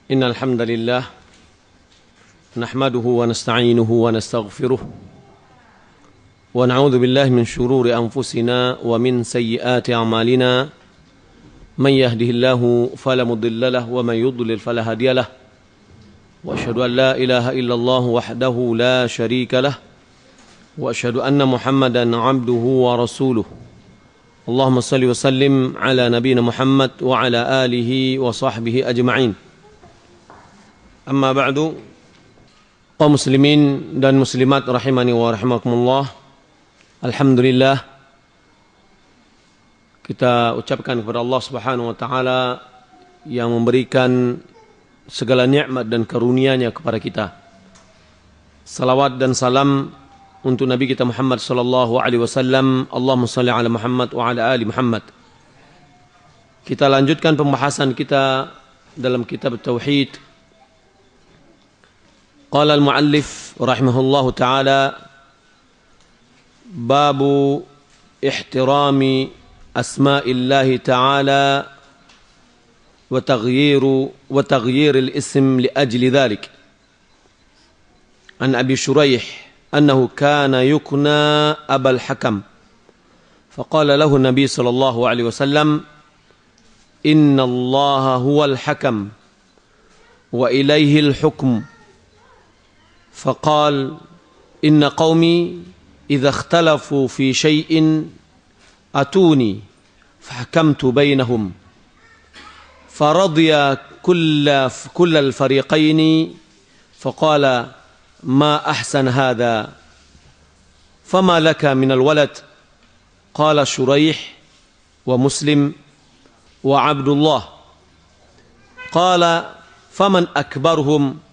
إن الحمد لله نحمده ونستعينه ونستغفره ونعوذ بالله من شرور أنفسنا ومن سيئات أعمالنا من يهده الله فلا مضل له ومن يضلل فلا هادي له وأشهد أن لا إله إلا الله وحده لا شريك له وأشهد أن محمدا عبده ورسوله اللهم صل وسلم على نبينا محمد وعلى آله وصحبه أجمعين. Amma ba'du, kaum muslimin dan muslimat rahimani wa rahimakumullah. Alhamdulillah, kita ucapkan kepada Allah Subhanahu wa taala yang memberikan segala nikmat dan karunia-Nya kepada kita. Salawat dan salam untuk Nabi kita Muhammad sallallahu alaihi wasallam. Allahumma shalli ala Muhammad wa ala ali Muhammad. Kita lanjutkan pembahasan kita dalam kitab Tauhid. Qala al-muallif rahimahullahu ta'ala babu ihtirami asma'illahi ta'ala wa taghyir al-ism li ajli dhalik. An Abi Shuraih annahu kana yukna Abal Hakam faqala lahu Nabi sallallahu alaihi wasallam inna Allaha huwal hakam wa ilayhi al-hukm. فقال إن قومي إذا اختلفوا في شيء أتوني فحكمت بينهم فرضي كل الفريقين فقال ما أحسن هذا فما لك من الولد قال شريح ومسلم وعبد الله قال فمن أكبرهم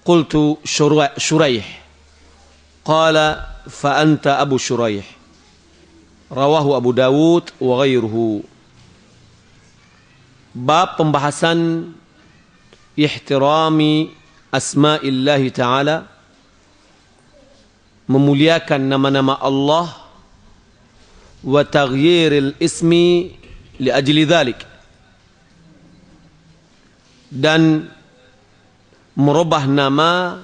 قلت شريح قال فأنت أبو شريح رواه Abu Dawud wa ghairuhu. Bab pembahasan ihtirami asma'illahi ta'ala, memuliakan nama-nama Allah, wa taghyiril ismi li ajli dhalik, dan merubah nama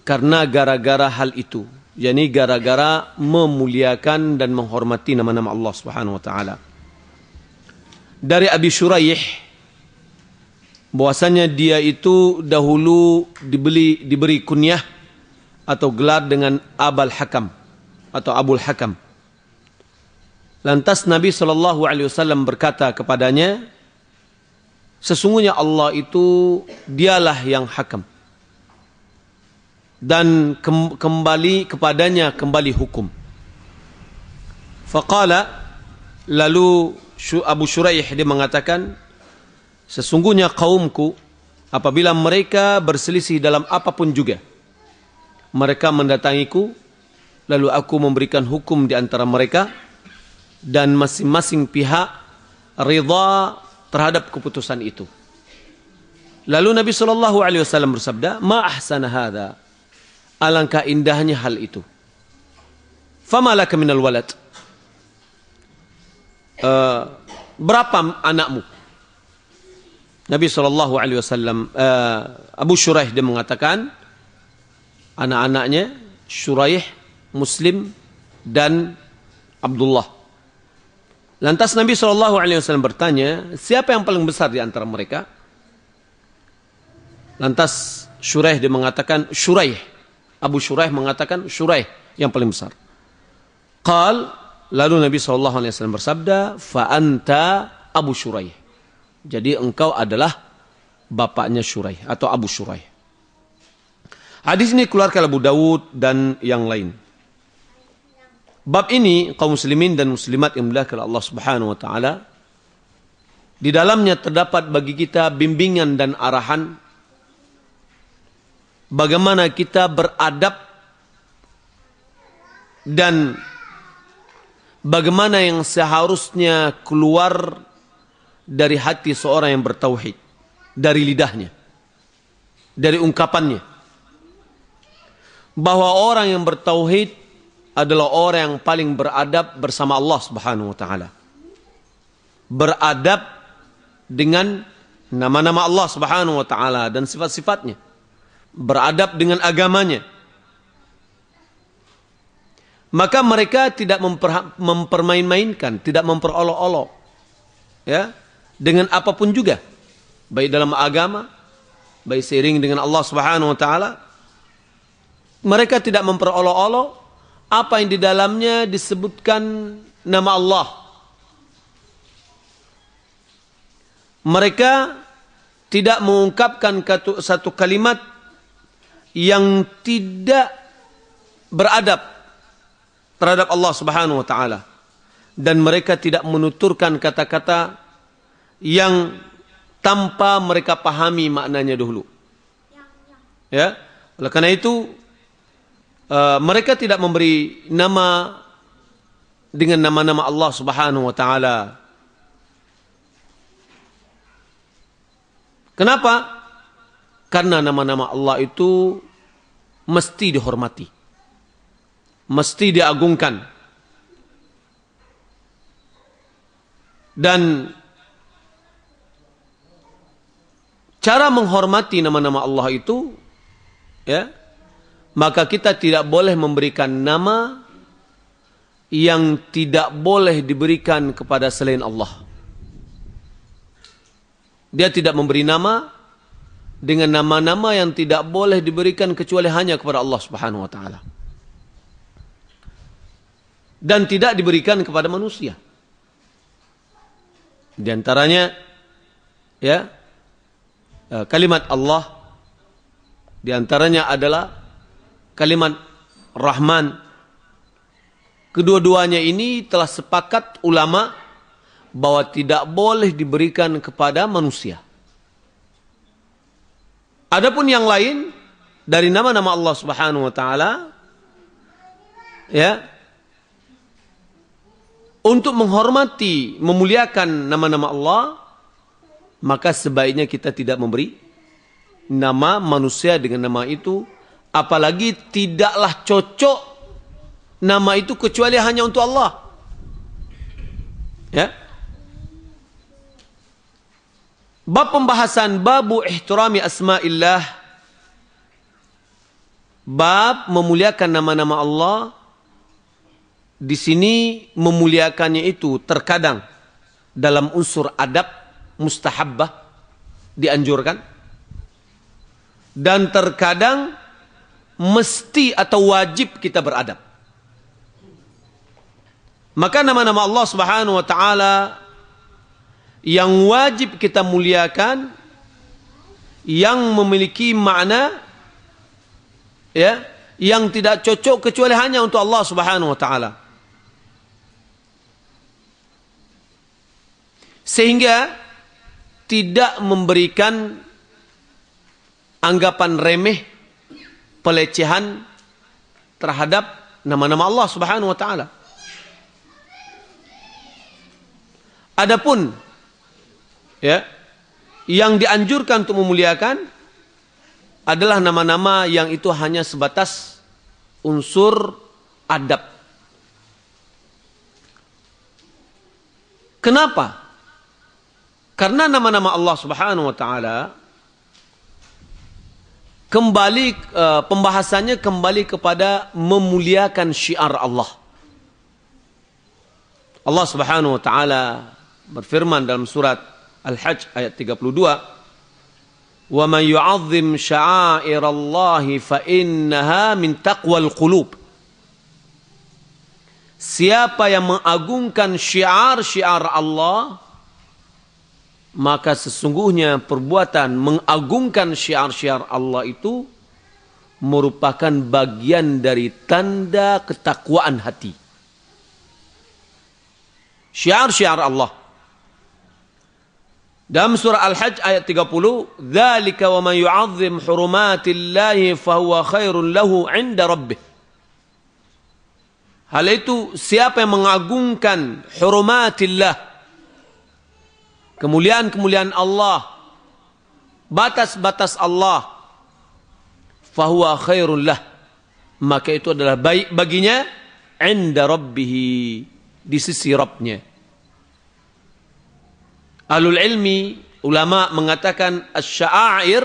karena gara-gara hal itu, yakni gara-gara memuliakan dan menghormati nama-nama Allah Subhanahu wa taala. Dari Abi Shuraih bahwasanya dia itu dahulu diberi kunyah atau gelar dengan Abul Hakam atau Abul Hakam. Lantas Nabi sallallahu alaihi wasallam berkata kepadanya, sesungguhnya Allah itu dialah yang hakam dan kembali kepadanya kembali hukum. Faqala, lalu Abu Shuraih dia mengatakan, sesungguhnya kaumku apabila mereka berselisih dalam apapun juga, mereka mendatangiku, lalu aku memberikan hukum di antara mereka dan masing-masing pihak ridha terhadap keputusan itu. Lalu Nabi sallallahu alaihi wasallam bersabda, "Ma ahsana hadza." Alangkah indahnya hal itu. "Fama laka minal walad." Berapa anakmu? Nabi sallallahu alaihi wasallam Abu Shuraih dia mengatakan anak-anaknya Shuraih, Muslim dan Abdullah. Lantas Nabi SAW bertanya, siapa yang paling besar di antara mereka? Lantas Shuraih dia mengatakan, Shuraih. Abu Shuraih mengatakan, Shuraih yang paling besar. Qal, lalu Nabi SAW bersabda, Fa'anta Abu Shuraih. Jadi engkau adalah bapaknya Shuraih atau Abu Shuraih. Hadis ini keluarkan Abu Dawud dan yang lain. Bab ini kaum muslimin dan muslimat yang dimuliakan Allah Subhanahu wa taala, di dalamnya terdapat bagi kita bimbingan dan arahan bagaimana kita beradab dan bagaimana yang seharusnya keluar dari hati seorang yang bertauhid, dari lidahnya, dari ungkapannya, bahwa orang yang bertauhid adalah orang yang paling beradab bersama Allah Subhanahu wa taala. Beradab dengan nama-nama Allah Subhanahu wa taala dan sifat-sifatnya, beradab dengan agamanya, maka mereka tidak mempermain-mainkan, tidak memperolok-olok, ya, dengan apapun juga, baik dalam agama, baik seiring dengan Allah Subhanahu wa taala. Mereka tidak memperolok-olok apa yang di dalamnya disebutkan nama Allah. Mereka tidak mengungkapkan satu kalimat yang tidak beradab terhadap Allah Subhanahu wa taala, dan mereka tidak menuturkan kata-kata yang tanpa mereka pahami maknanya dahulu. Ya, oleh karena itu mereka tidak memberi nama dengan nama-nama Allah Subhanahu wa taala. Kenapa? Karena nama-nama Allah itu mesti dihormati, mesti diagungkan. Dan cara menghormati nama-nama Allah itu, ya, maka kita tidak boleh memberikan nama yang tidak boleh diberikan kepada selain Allah. Dia tidak memberi nama dengan nama-nama yang tidak boleh diberikan kecuali hanya kepada Allah Subhanahu wa taala. Dan tidak diberikan kepada manusia. Di antaranya, ya, kalimat Allah, di antaranya adalah kalimat Rahman. Kedua-duanya ini telah sepakat ulama bahwa tidak boleh diberikan kepada manusia. Adapun yang lain dari nama-nama Allah Subhanahu wa taala, ya, untuk menghormati, memuliakan nama-nama Allah, maka sebaiknya kita tidak memberi nama manusia dengan nama itu, apalagi tidaklah cocok nama itu kecuali hanya untuk Allah. Ya. Bab pembahasan babu ihtirami asma'illah, bab memuliakan nama-nama Allah. Di sini memuliakannya itu terkadang dalam unsur adab mustahabbah, dianjurkan, dan terkadang mesti atau wajib kita beradab. Maka nama-nama Allah Subhanahu wa taala yang wajib kita muliakan, yang memiliki makna, ya, yang tidak cocok kecuali hanya untuk Allah Subhanahu wa taala. Sehingga tidak memberikan anggapan remeh, pelecehan terhadap nama-nama Allah Subhanahu wa taala. Adapun, ya, yang dianjurkan untuk memuliakan adalah nama-nama yang itu hanya sebatas unsur adab. Kenapa? Karena nama-nama Allah Subhanahu wa taala kembali, pembahasannya kembali kepada memuliakan syiar Allah. Allah Subhanahu wa taala berfirman dalam surat Al-Hajj ayat 32, "Wa man yu'azzim sya'airallahi fa innaha min taqwal qulub." Siapa yang mengagungkan syiar-syiar Allah, maka sesungguhnya perbuatan mengagungkan syiar-syiar Allah itu merupakan bagian dari tanda ketakwaan hati. Syiar-syiar Allah. Dalam surah Al-Hajj ayat 30, "Dzalika wa man yu'azzim hurumatillahi fahuwa khairun lahu 'inda rabbih." Hal itu, siapa yang mengagungkan hurumatillah, kemuliaan-kemuliaan Allah, batas-batas Allah, fahuwa khairun lah, maka itu adalah baik baginya 'inda rabbih, di sisi Rabbnya. Ahlul ilmi ulama mengatakan asy-sya'air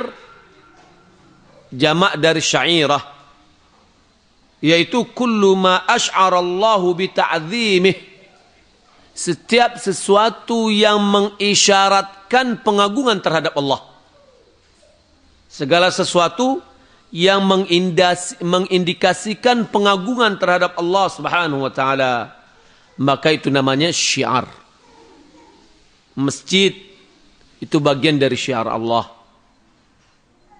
jamak dari syairah, yaitu kullu ma asy'arallahu bi ta'dhimih, setiap sesuatu yang mengisyaratkan pengagungan terhadap Allah. Segala sesuatu yang mengindikasikan pengagungan terhadap Allah Subhanahu wa taala, maka itu namanya syiar. Masjid itu bagian dari syiar Allah.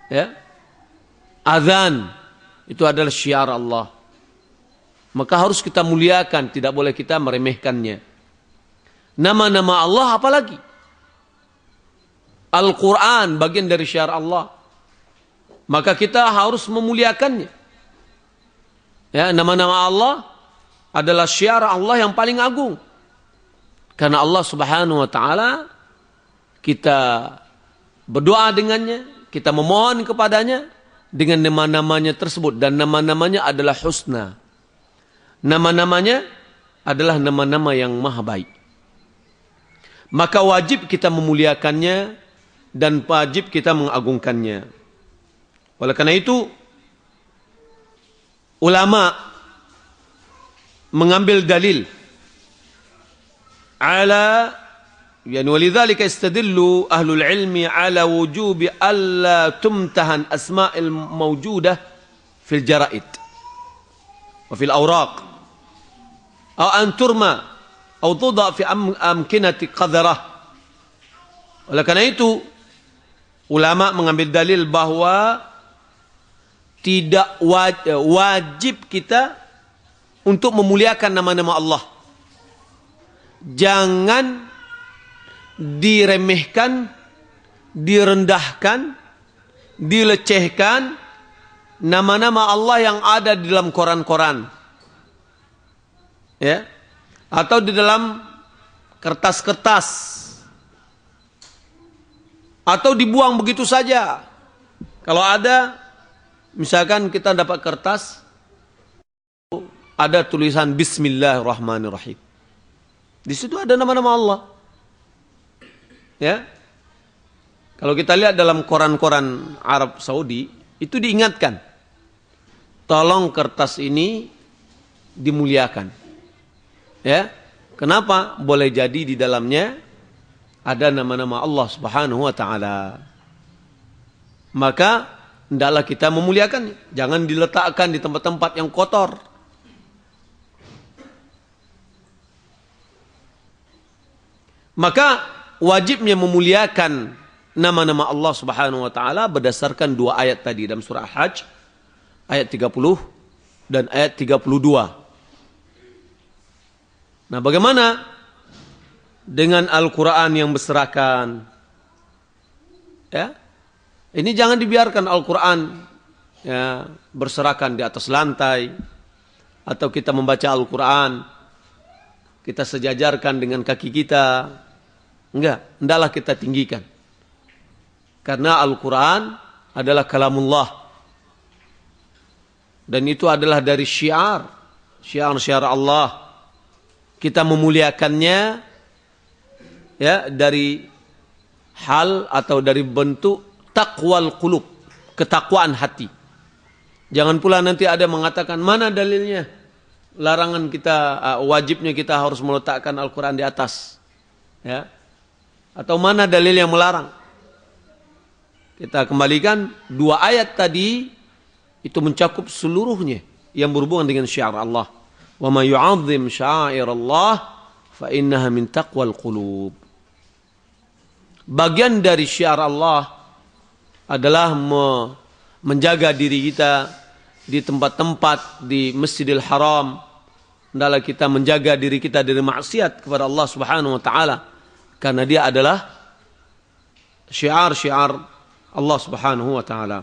Ya. Azan itu adalah syiar Allah. Maka harus kita muliakan, tidak boleh kita meremehkannya. Nama-nama Allah apalagi? Al-Quran bagian dari syiar Allah. Maka kita harus memuliakannya. Ya, nama-nama Allah adalah syiar Allah yang paling agung. Karena Allah Subhanahu wa taala kita berdoa dengannya, kita memohon kepadanya dengan nama-namanya tersebut, dan nama-namanya adalah husna. Nama-namanya adalah nama-nama yang maha baik. Maka wajib kita memuliakannya dan wajib kita mengagungkannya. Oleh karena itu, ulama mengambil dalil ala, yani walidzalika istadillu ahlul ilmi ala wujubi alla tumtahan asma'il mawjudah fil jaraid wa fil awraq aw an turma aw tuda fi amkinati qadarah. Oleh karena itu, ulama mengambil dalil bahwa tidak wajib kita untuk memuliakan nama-nama Allah. Jangan diremehkan, direndahkan, dilecehkan nama-nama Allah yang ada di dalam koran-koran. Ya. Atau di dalam kertas-kertas. Atau dibuang begitu saja. Kalau ada, misalkan kita dapat kertas, ada tulisan Bismillahirrahmanirrahim. Di situ ada nama-nama Allah. Ya. Kalau kita lihat dalam koran-koran Arab Saudi, itu diingatkan. Tolong kertas ini dimuliakan. Ya. Kenapa? Boleh jadi di dalamnya ada nama-nama Allah Subhanahu wa taala. Maka hendaklah kita memuliakannya. Jangan diletakkan di tempat-tempat yang kotor. Maka wajibnya memuliakan nama-nama Allah Subhanahu wa taala berdasarkan dua ayat tadi dalam surah Hajj ayat 30 dan ayat 32. Nah, bagaimana dengan Al-Qur'an yang berserakan? Ya. Ini jangan dibiarkan Al-Quran ya, berserakan di atas lantai. Atau kita membaca Al-Quran, kita sejajarkan dengan kaki kita. Enggak, hendaklah kita tinggikan. Karena Al-Quran adalah kalamullah. Dan itu adalah dari syiar. Syiar-syiar Allah. Kita memuliakannya ya, dari hal atau dari bentuk taqwal qulub, ketakwaan hati. Jangan pula nanti ada mengatakan, mana dalilnya larangan kita, wajibnya kita harus meletakkan Al-Quran di atas. Ya. Atau mana dalil yang melarang. Kita kembalikan dua ayat tadi, itu mencakup seluruhnya yang berhubungan dengan syiar Allah. Wa ma yu'azzim sya'airallah fa innaha min taqwal qulub. Bagian dari syiar Allah adalah menjaga diri kita di tempat-tempat di Masjidil Haram. Hendaklah kita menjaga diri kita dari maksiat kepada Allah Subhanahu wa taala, karena dia adalah syiar-syiar Allah Subhanahu wa taala.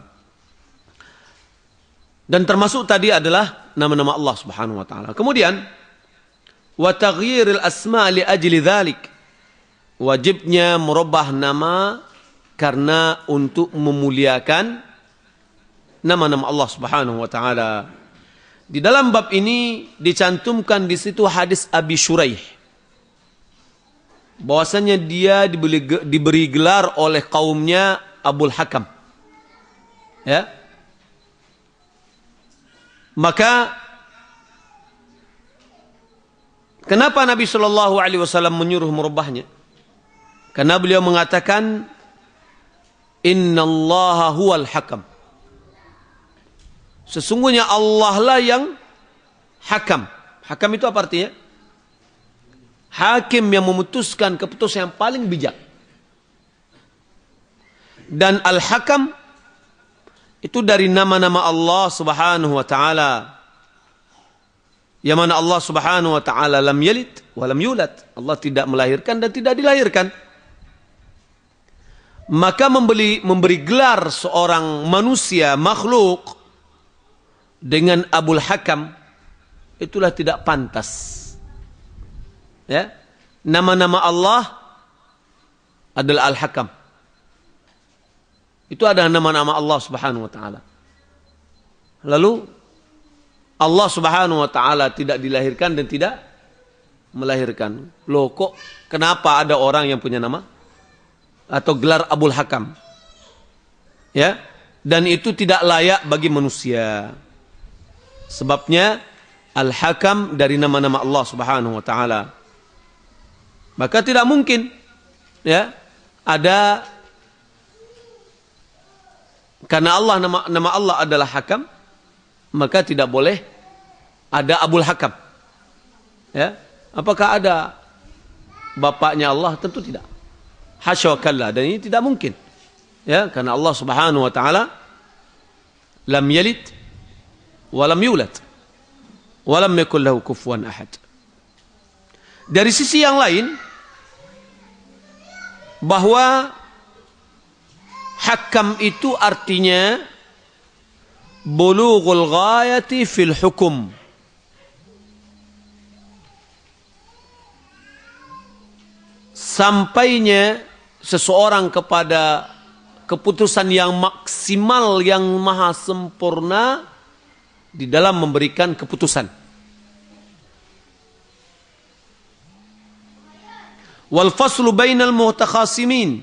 Dan termasuk tadi adalah nama-nama Allah Subhanahu wa taala. Kemudian wa taghyiril asma' li ajli dzalik. Wajibnya merubah nama karena untuk memuliakan nama-nama Allah Subhanahu wa taala. Di dalam bab ini dicantumkan di situ hadis Abi Shuraih bahwasanya dia diberi gelar oleh kaumnya Abul Hakam. Ya. Maka kenapa Nabi Shallallahu Alaihi Wasallam menyuruh merubahnya? Karena beliau mengatakan, Innallaha huwal hakam. Sesungguhnya Allah lah yang hakam. Hakam itu apa artinya? Hakim yang memutuskan keputusan yang paling bijak. Dan Al-Hakam itu dari nama-nama Allah Subhanahu wa taala. Yang mana Allah Subhanahu wa taala lam yalid wa lam yulad. Allah tidak melahirkan dan tidak dilahirkan. Maka memberi gelar seorang manusia makhluk dengan Abul Hakam itulah tidak pantas. Ya. Nama-nama Allah adalah Al-Hakam. Itu adalah nama-nama Allah Subhanahu wa taala. Lalu Allah Subhanahu wa taala tidak dilahirkan dan tidak melahirkan. Loh, kok kenapa ada orang yang punya nama atau gelar Abul Hakam? Ya, dan itu tidak layak bagi manusia. Sebabnya Al-Hakam dari nama-nama Allah Subhanahu wa taala. Maka tidak mungkin ya ada, karena Allah nama Allah adalah Hakam, maka tidak boleh ada Abul Hakam. Ya, apakah ada bapaknya Allah? Tentu tidak. Hasya wa kalla, dan ini tidak mungkin. Ya, karena Allah Subhanahu wa taala lam yalid wa lam yulad wa lam yakul lahu kufuwan ahad. Dari sisi yang lain, bahwa hakam itu artinya bulughul ghayati fil hukum. Sampainya seseorang kepada keputusan yang maksimal, yang maha sempurna di dalam memberikan keputusan. Wal faslu bainal mutakhasimin,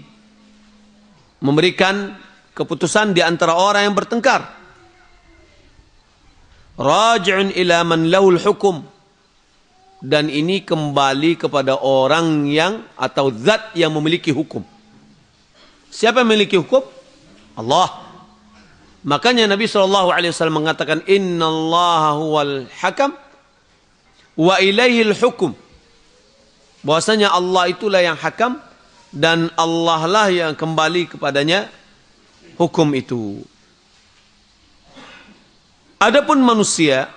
memberikan keputusan di antara orang yang bertengkar. Raji'un ila man lahul hukum, dan ini kembali kepada orang yang atau zat yang memiliki hukum. Siapa yang memiliki hukum? Allah. Makanya Nabi SAW mengatakan, Innallaha huwal hakam wa ilaihil hukum. Bahwasanya Allah itulah yang hakam dan Allah lah yang kembali kepadanya hukum itu. Adapun manusia,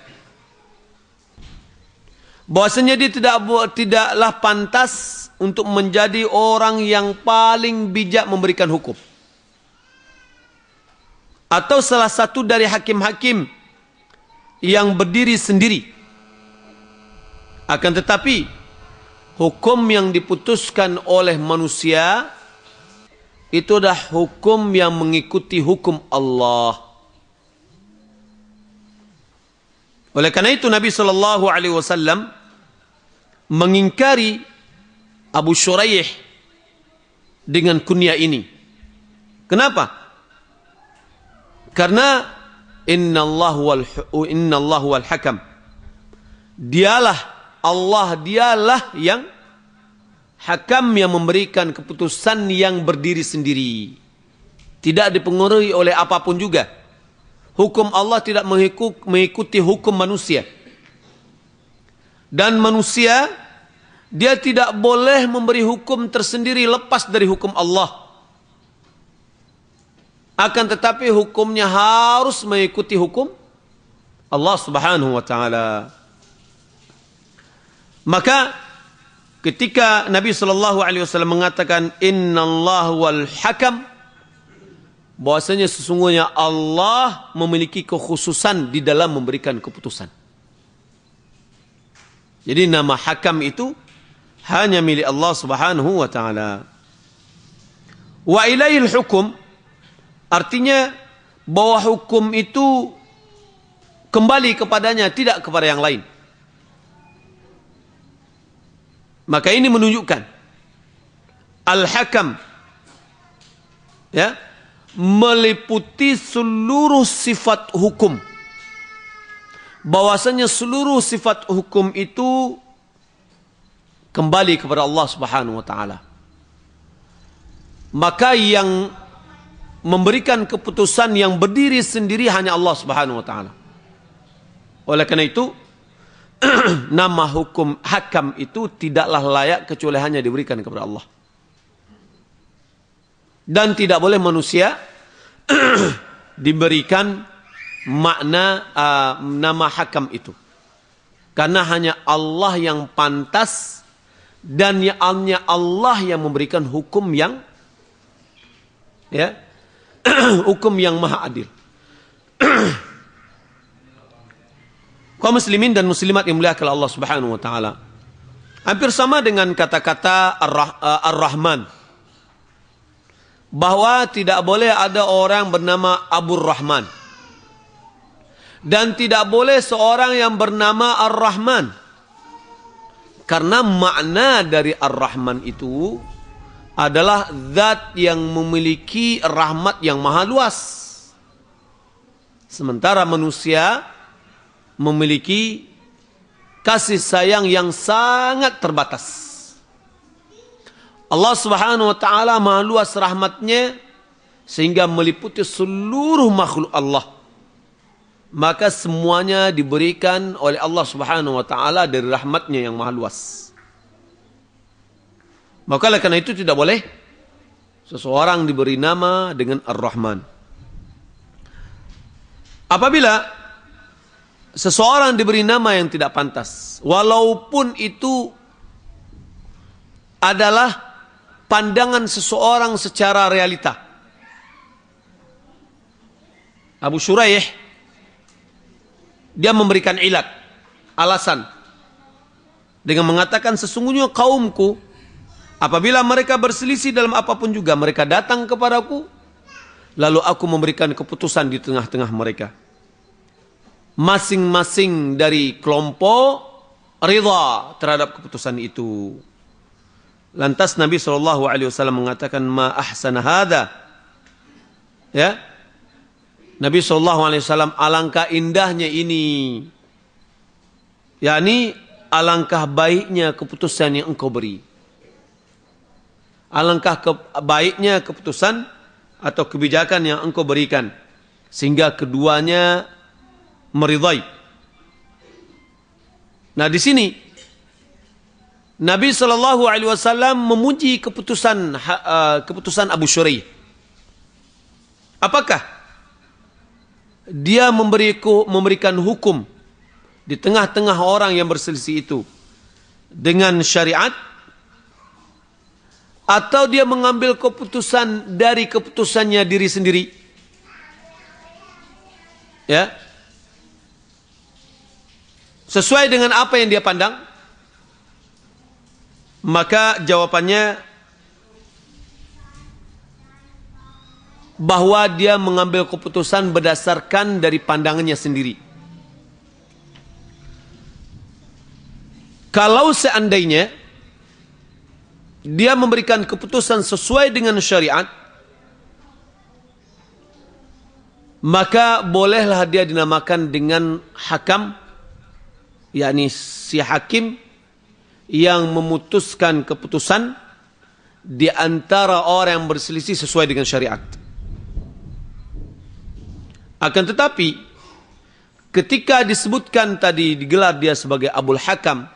bahwasanya dia tidaklah pantas untuk menjadi orang yang paling bijak memberikan hukum, atau salah satu dari hakim-hakim yang berdiri sendiri. Akan tetapi hukum yang diputuskan oleh manusia itu adalah hukum yang mengikuti hukum Allah. Oleh karena itu Nabi SAW mengingkari Abu Shuraih dengan kunyah ini. Kenapa? Karena Innallahu wal hakam. Allah dialah yang hakam, yang memberikan keputusan yang berdiri sendiri. Tidak dipengaruhi oleh apapun juga. Hukum Allah tidak mengikuti hukum manusia. Dan manusia, dia tidak boleh memberi hukum tersendiri lepas dari hukum Allah. Akan tetapi hukumnya harus mengikuti hukum Allah Subhanahu wa taala. Maka ketika Nabi SAW mengatakan Innallahu wal hakam, bahwasanya sesungguhnya Allah memiliki kekhususan di dalam memberikan keputusan. Jadi nama hakam itu hanya milik Allah Subhanahu wa taala. Wa ilaihil hukum artinya bahwa hukum itu kembali kepadanya, tidak kepada yang lain. Maka ini menunjukkan Al-Hakam, ya, meliputi seluruh sifat hukum. Bahwasanya seluruh sifat hukum itu kembali kepada Allah Subhanahu wa taala. Maka yang memberikan keputusan yang berdiri sendiri hanya Allah Subhanahu wa taala. Oleh karena itu nama hukum hakam itu tidaklah layak kecuali hanya diberikan kepada Allah. Dan tidak boleh manusia diberikan makna nama hakam itu. Karena hanya Allah yang pantas dan hanya Allah yang memberikan hukum yang hukum yang maha adil. Kaum muslimin dan muslimat yang mulia Allah Subhanahu wa taala. Hampir sama dengan kata-kata Ar-Rahman. Bahwa tidak boleh ada orang bernama Abu Rahman. Dan tidak boleh seorang yang bernama Ar-Rahman. Karena makna dari Ar-Rahman itu adalah zat yang memiliki rahmat yang maha luas. Sementara manusia memiliki kasih sayang yang sangat terbatas. Allah Subhanahu wa taala maha luas rahmatnya sehingga meliputi seluruh makhluk Allah. Maka semuanya diberikan oleh Allah Subhanahu wa taala dari rahmatnya yang maha luas. Maka karena itu tidak boleh seseorang diberi nama dengan Ar-Rahman. Apabila seseorang diberi nama yang tidak pantas, walaupun itu adalah pandangan seseorang secara realita. Abu Shuraih, dia memberikan ilat, alasan, dengan mengatakan sesungguhnya kaumku, apabila mereka berselisih dalam apapun juga, mereka datang kepadaku, lalu aku memberikan keputusan di tengah-tengah mereka. Masing-masing dari kelompok ridha terhadap keputusan itu. Lantas Nabi SAW mengatakan, ma ahsana hadha. Ya, Nabi SAW, alangkah indahnya ini. yakni alangkah baiknya keputusan yang engkau beri. Alangkah baiknya keputusan atau kebijakan yang engkau berikan. Sehingga keduanya meridai. Nah di sini Nabi SAW memuji keputusan Abu Shuraih. Apakah dia memberikan hukum di tengah-tengah orang yang berselisih itu dengan syariat, atau dia mengambil keputusan dari keputusannya diri sendiri? Ya, sesuai dengan apa yang dia pandang? Maka jawabannya bahwa dia mengambil keputusan berdasarkan dari pandangannya sendiri. Kalau seandainya dia memberikan keputusan sesuai dengan syariat, maka bolehlah dia dinamakan dengan hakam, yakni si hakim yang memutuskan keputusan di antara orang yang berselisih sesuai dengan syariat. Akan tetapi ketika disebutkan tadi, digelar dia sebagai Abul Hakam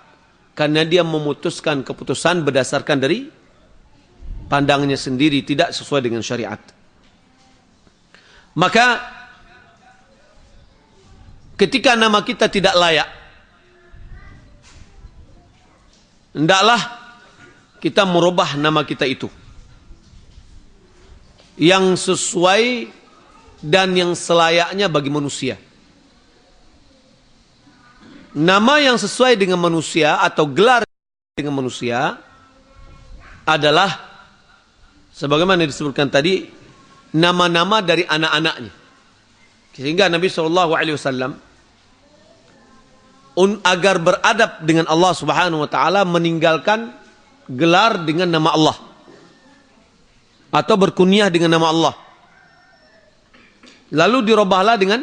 karena dia memutuskan keputusan berdasarkan dari pandangannya sendiri, tidak sesuai dengan syariat. Maka ketika nama kita tidak layak, hendaklah kita merubah nama kita itu yang sesuai dan yang selayaknya bagi manusia. Nama yang sesuai dengan manusia atau gelar dengan manusia adalah sebagaimana disebutkan tadi, nama-nama dari anak-anaknya. Sehingga Nabi SAW agar beradab dengan Allah Subhanahu wa taala meninggalkan gelar dengan nama Allah. atau berkunyah dengan nama Allah. Lalu dirubahlah dengan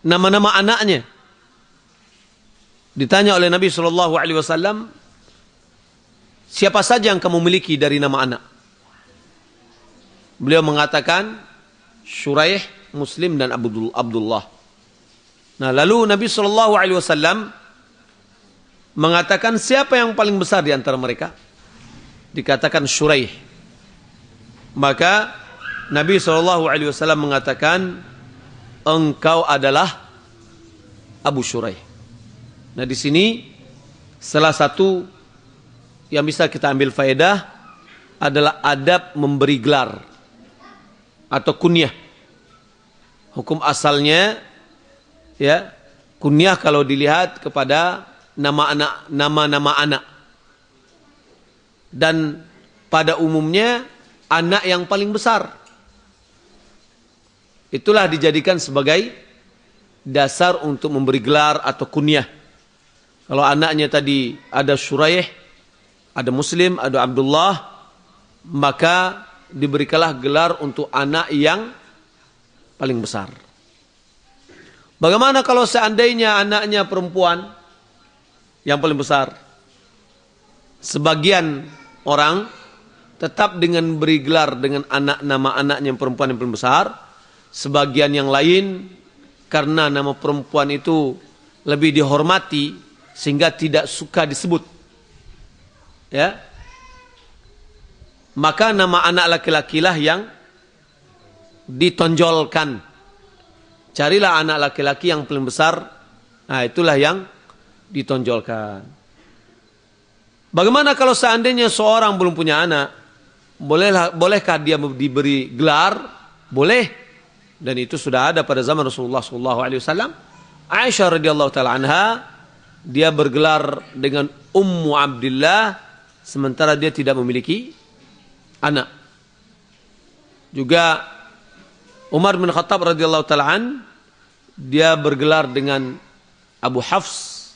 nama-nama anaknya. Ditanya oleh Nabi SAW, siapa saja yang kamu miliki dari nama anak? Beliau mengatakan Syuraih, Muslim, dan Abdullah. Nah, lalu Nabi SAW mengatakan siapa yang paling besar di antara mereka? Dikatakan Syuraih. Maka Nabi SAW mengatakan engkau adalah Abu Syuraih. Nah, di sini salah satu yang bisa kita ambil faedah adalah adab memberi gelar atau kunyah. Hukum asalnya ya, kunyah kalau dilihat kepada nama-nama anak. Dan pada umumnya anak yang paling besar. Itulah dijadikan sebagai dasar untuk memberi gelar atau kunyah. Kalau anaknya tadi ada Syuraih, ada Muslim, ada Abdullah, maka diberikanlah gelar untuk anak yang paling besar. Bagaimana kalau seandainya anaknya perempuan yang paling besar? Sebagian orang tetap dengan beri gelar dengan nama anaknya yang perempuan yang paling besar. Sebagian yang lain karena nama perempuan itu lebih dihormati sehingga tidak suka disebut. Ya. Maka nama anak laki-lakilah yang ditonjolkan. Carilah anak laki-laki yang paling besar. Nah, itulah yang ditonjolkan. Bagaimana kalau seandainya seorang belum punya anak? Bolehkah dia diberi gelar? Boleh. Dan itu sudah ada pada zaman Rasulullah SAW. Aisyah radhiyallahu taala anha, dia bergelar dengan Ummu Abdillah sementara dia tidak memiliki anak. Juga Umar bin Khattab radhiyallahu taala an, dia bergelar dengan Abu Hafs,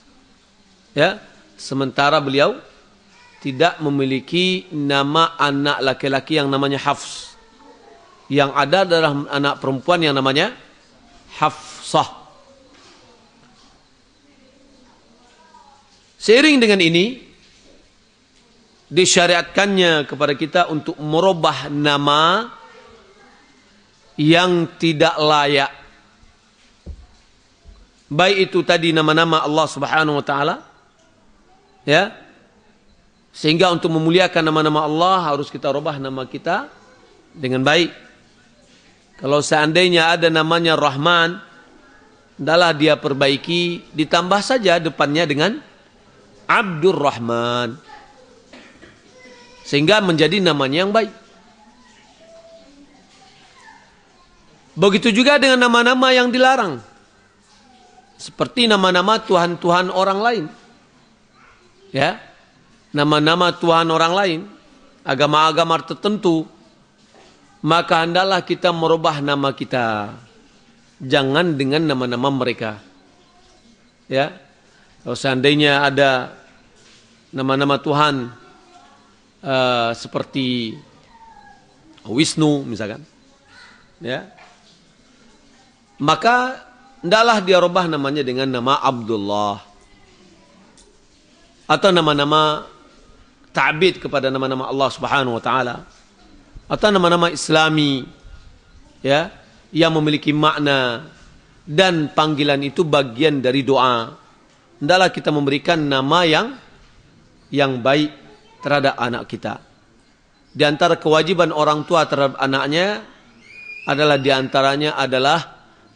ya, sementara beliau tidak memiliki nama anak laki-laki yang namanya Hafs. Yang ada adalah anak perempuan yang namanya Hafsah. Seiring dengan ini, disyariatkannya kepada kita untuk merubah nama yang tidak layak. Baik itu tadi nama-nama Allah Subhanahu wa taala, ya. Sehingga untuk memuliakan nama-nama Allah harus kita rubah nama kita dengan baik. Kalau seandainya ada namanya Rahman, hendaklah dia perbaiki, ditambah saja depannya dengan Abdurrahman. Sehingga menjadi namanya yang baik. Begitu juga dengan nama-nama yang dilarang. Seperti nama-nama Tuhan-Tuhan orang lain. Ya. Nama-nama Tuhan orang lain, agama-agama tertentu, maka hendaklah kita merubah nama kita. Jangan dengan nama-nama mereka. Ya. Kalau seandainya ada nama-nama Tuhan seperti Wisnu misalkan, ya, maka hendaklah dia rubah namanya dengan nama Abdullah. Atau nama-nama ta'bid kepada nama-nama Allah Subhanahu wa taala. Atau nama-nama Islami, ya, yang memiliki makna dan panggilan itu bagian dari doa. Hendaklah kita memberikan nama yang baik terhadap anak kita. Di antara kewajiban orang tua terhadap anaknya adalah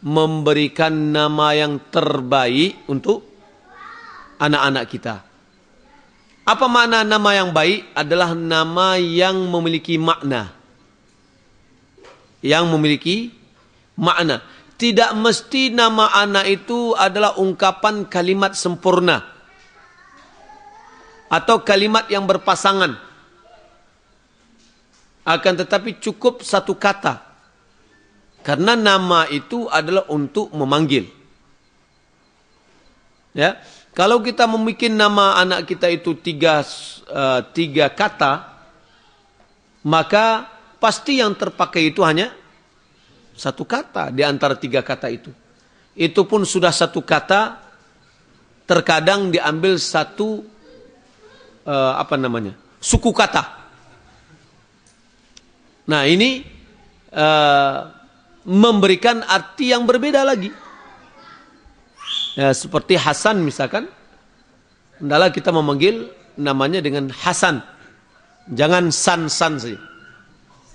memberikan nama yang terbaik untuk anak-anak kita. Apa makna nama yang baik? Adalah nama yang memiliki makna. Yang memiliki makna. Tidak mesti nama anak itu adalah ungkapan kalimat sempurna. Atau kalimat yang berpasangan. Akan tetapi cukup satu kata. Karena nama itu adalah untuk memanggil. Ya. Kalau kita membuat nama anak kita itu tiga kata, maka pasti yang terpakai itu hanya satu kata di antara tiga kata itu. Itu pun sudah satu kata, terkadang diambil satu suku kata. Nah ini memberikan arti yang berbeda lagi. Ya, seperti Hasan misalkan, hendaklah kita memanggil namanya dengan Hasan, jangan San saja.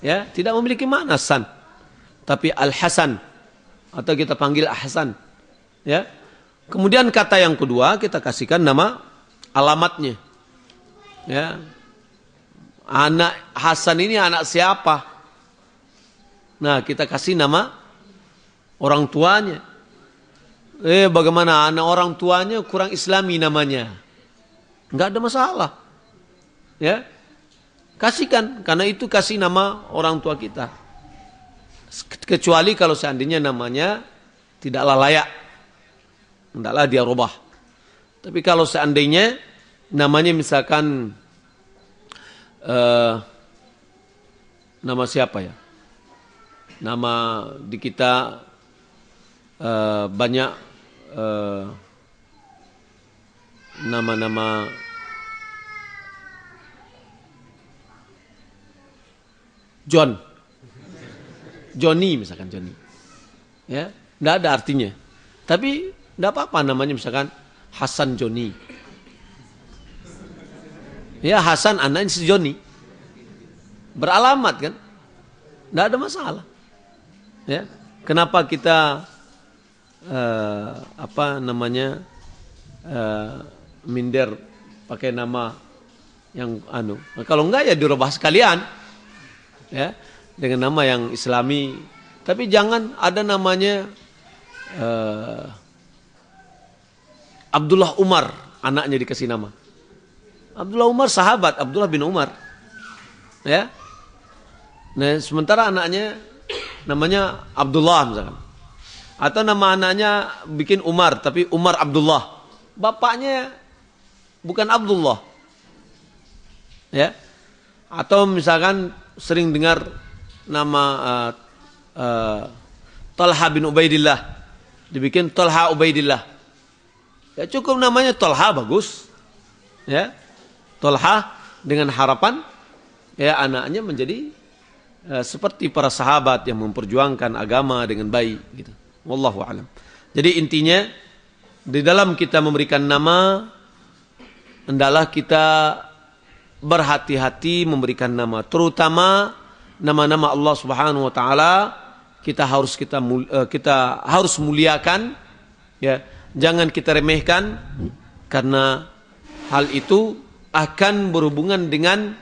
Ya, tidak memiliki makna San, tapi Al Hasan atau kita panggil Ahsan. Ya, kemudian kata yang kedua kita kasihkan nama alamatnya. Ya, anak Hasan ini anak siapa? Nah, kita kasih nama orang tuanya. Bagaimana anak orang tuanya kurang islami namanya? Enggak ada masalah. Ya. Kasihkan, karena itu kasih nama orang tua kita. Kecuali kalau seandainya namanya tidaklah layak. Hendaklah dia rubah. Tapi kalau seandainya namanya misalkan nama siapa ya? Nama di kita banyak nama-nama Johnny misalkan Johnny. Ya, enggak ada artinya. Tapi enggak apa-apa namanya misalkan Hasan Johnny. Ya, Hasan anaknya si Johnny. Beralamat kan? Enggak ada masalah. Ya. Kenapa kita minder pakai nama yang kalau enggak ya dirubah sekalian ya dengan nama yang islami, tapi jangan ada namanya Abdullah Umar, anaknya dikasih nama Abdullah Umar, sahabat Abdullah bin Umar ya. Nah, sementara anaknya namanya Abdullah misalkan, atau nama anaknya bikin Umar tapi Umar Abdullah, bapaknya bukan Abdullah. Ya. Atau misalkan sering dengar nama Talha bin Ubaidillah, dibikin Talha Ubaidillah. Ya cukup namanya Talha, bagus. Ya. Talha dengan harapan ya anaknya menjadi seperti para sahabat yang memperjuangkan agama dengan baik gitu. Wallahu a'lam. Jadi intinya di dalam kita memberikan nama, hendaklah kita berhati-hati memberikan nama, terutama nama-nama Allah Subhanahu wa taala. Kita harus muliakan ya, jangan kita remehkan, karena hal itu akan berhubungan dengan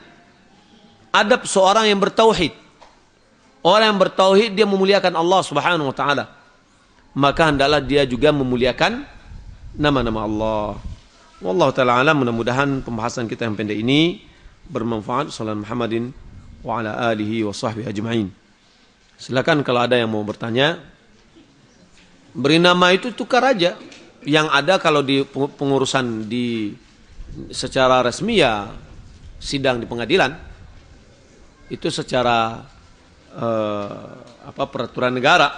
adab seorang yang bertauhid. Orang yang bertauhid dia memuliakan Allah Subhanahu wa taala, maka hendaklah dia juga memuliakan nama-nama Allah. Wallahu taala alam. Mudah-mudahan pembahasan kita yang pendek ini bermanfaat. Sallallahu Muhammadin wa ala alihi wa sahbihi ajma'in. Silakan kalau ada yang mau bertanya. Beri nama itu tukar aja. Yang ada kalau di pengurusan di secara resmi ya sidang di pengadilan, itu secara peraturan negara.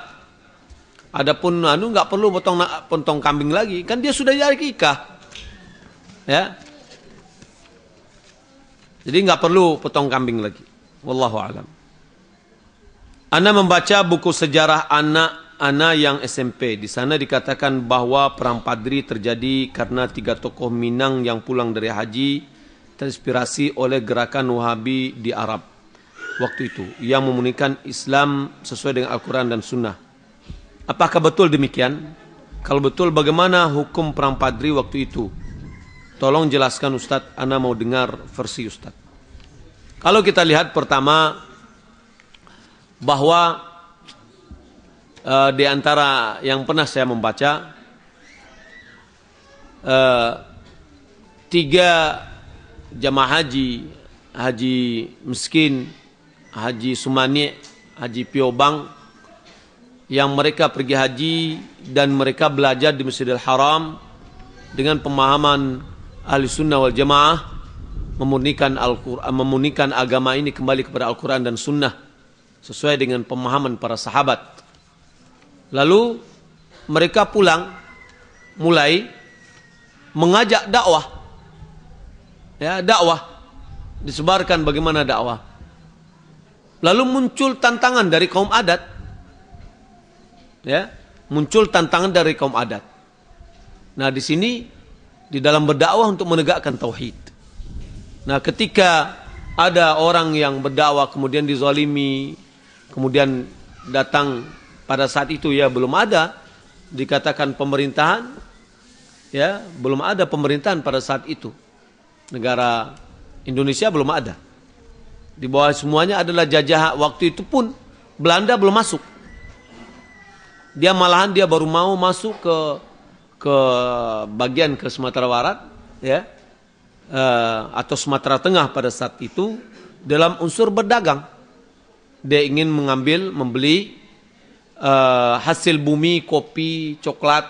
Adapun nggak perlu potong kambing lagi, kan dia sudah jadi akikah. Ya. Jadi nggak perlu potong kambing lagi. Wallahu a'lam. Ana membaca buku sejarah anak yang SMP. Di sana dikatakan bahwa perang Padri terjadi karena 3 tokoh Minang yang pulang dari haji terinspirasi oleh gerakan Wahabi di Arab waktu itu yang memurnikan Islam sesuai dengan Al-Quran dan Sunnah. Apakah betul demikian? Kalau betul, bagaimana hukum perang Padri waktu itu? Tolong jelaskan Ustadz, ana mau dengar versi Ustadz. Kalau kita lihat pertama, bahwa di antara yang pernah saya membaca, 3 jamaah haji miskin, haji Sumani, haji Piobang, yang mereka pergi haji dan mereka belajar di Masjidil Haram dengan pemahaman Ahli Sunnah wal Jamaah, memurnikan agama ini kembali kepada Al-Quran dan Sunnah sesuai dengan pemahaman para sahabat. Lalu mereka pulang mulai mengajak dakwah. Ya, dakwah disebarkan bagaimana dakwah. Lalu muncul tantangan dari kaum adat. Ya, muncul tantangan dari kaum adat. Nah, di sini di dalam berdakwah untuk menegakkan tauhid. Nah, ketika ada orang yang berdakwah kemudian dizalimi, kemudian datang pada saat itu ya belum ada dikatakan pemerintahan, ya belum ada pemerintahan pada saat itu. Negara Indonesia belum ada. Di bawah semuanya adalah jajah. Waktu itu pun Belanda belum masuk. Dia baru mau masuk ke bagian ke Sumatera Barat, ya. Atau Sumatera Tengah pada saat itu dalam unsur berdagang. Dia ingin membeli hasil bumi, kopi, coklat,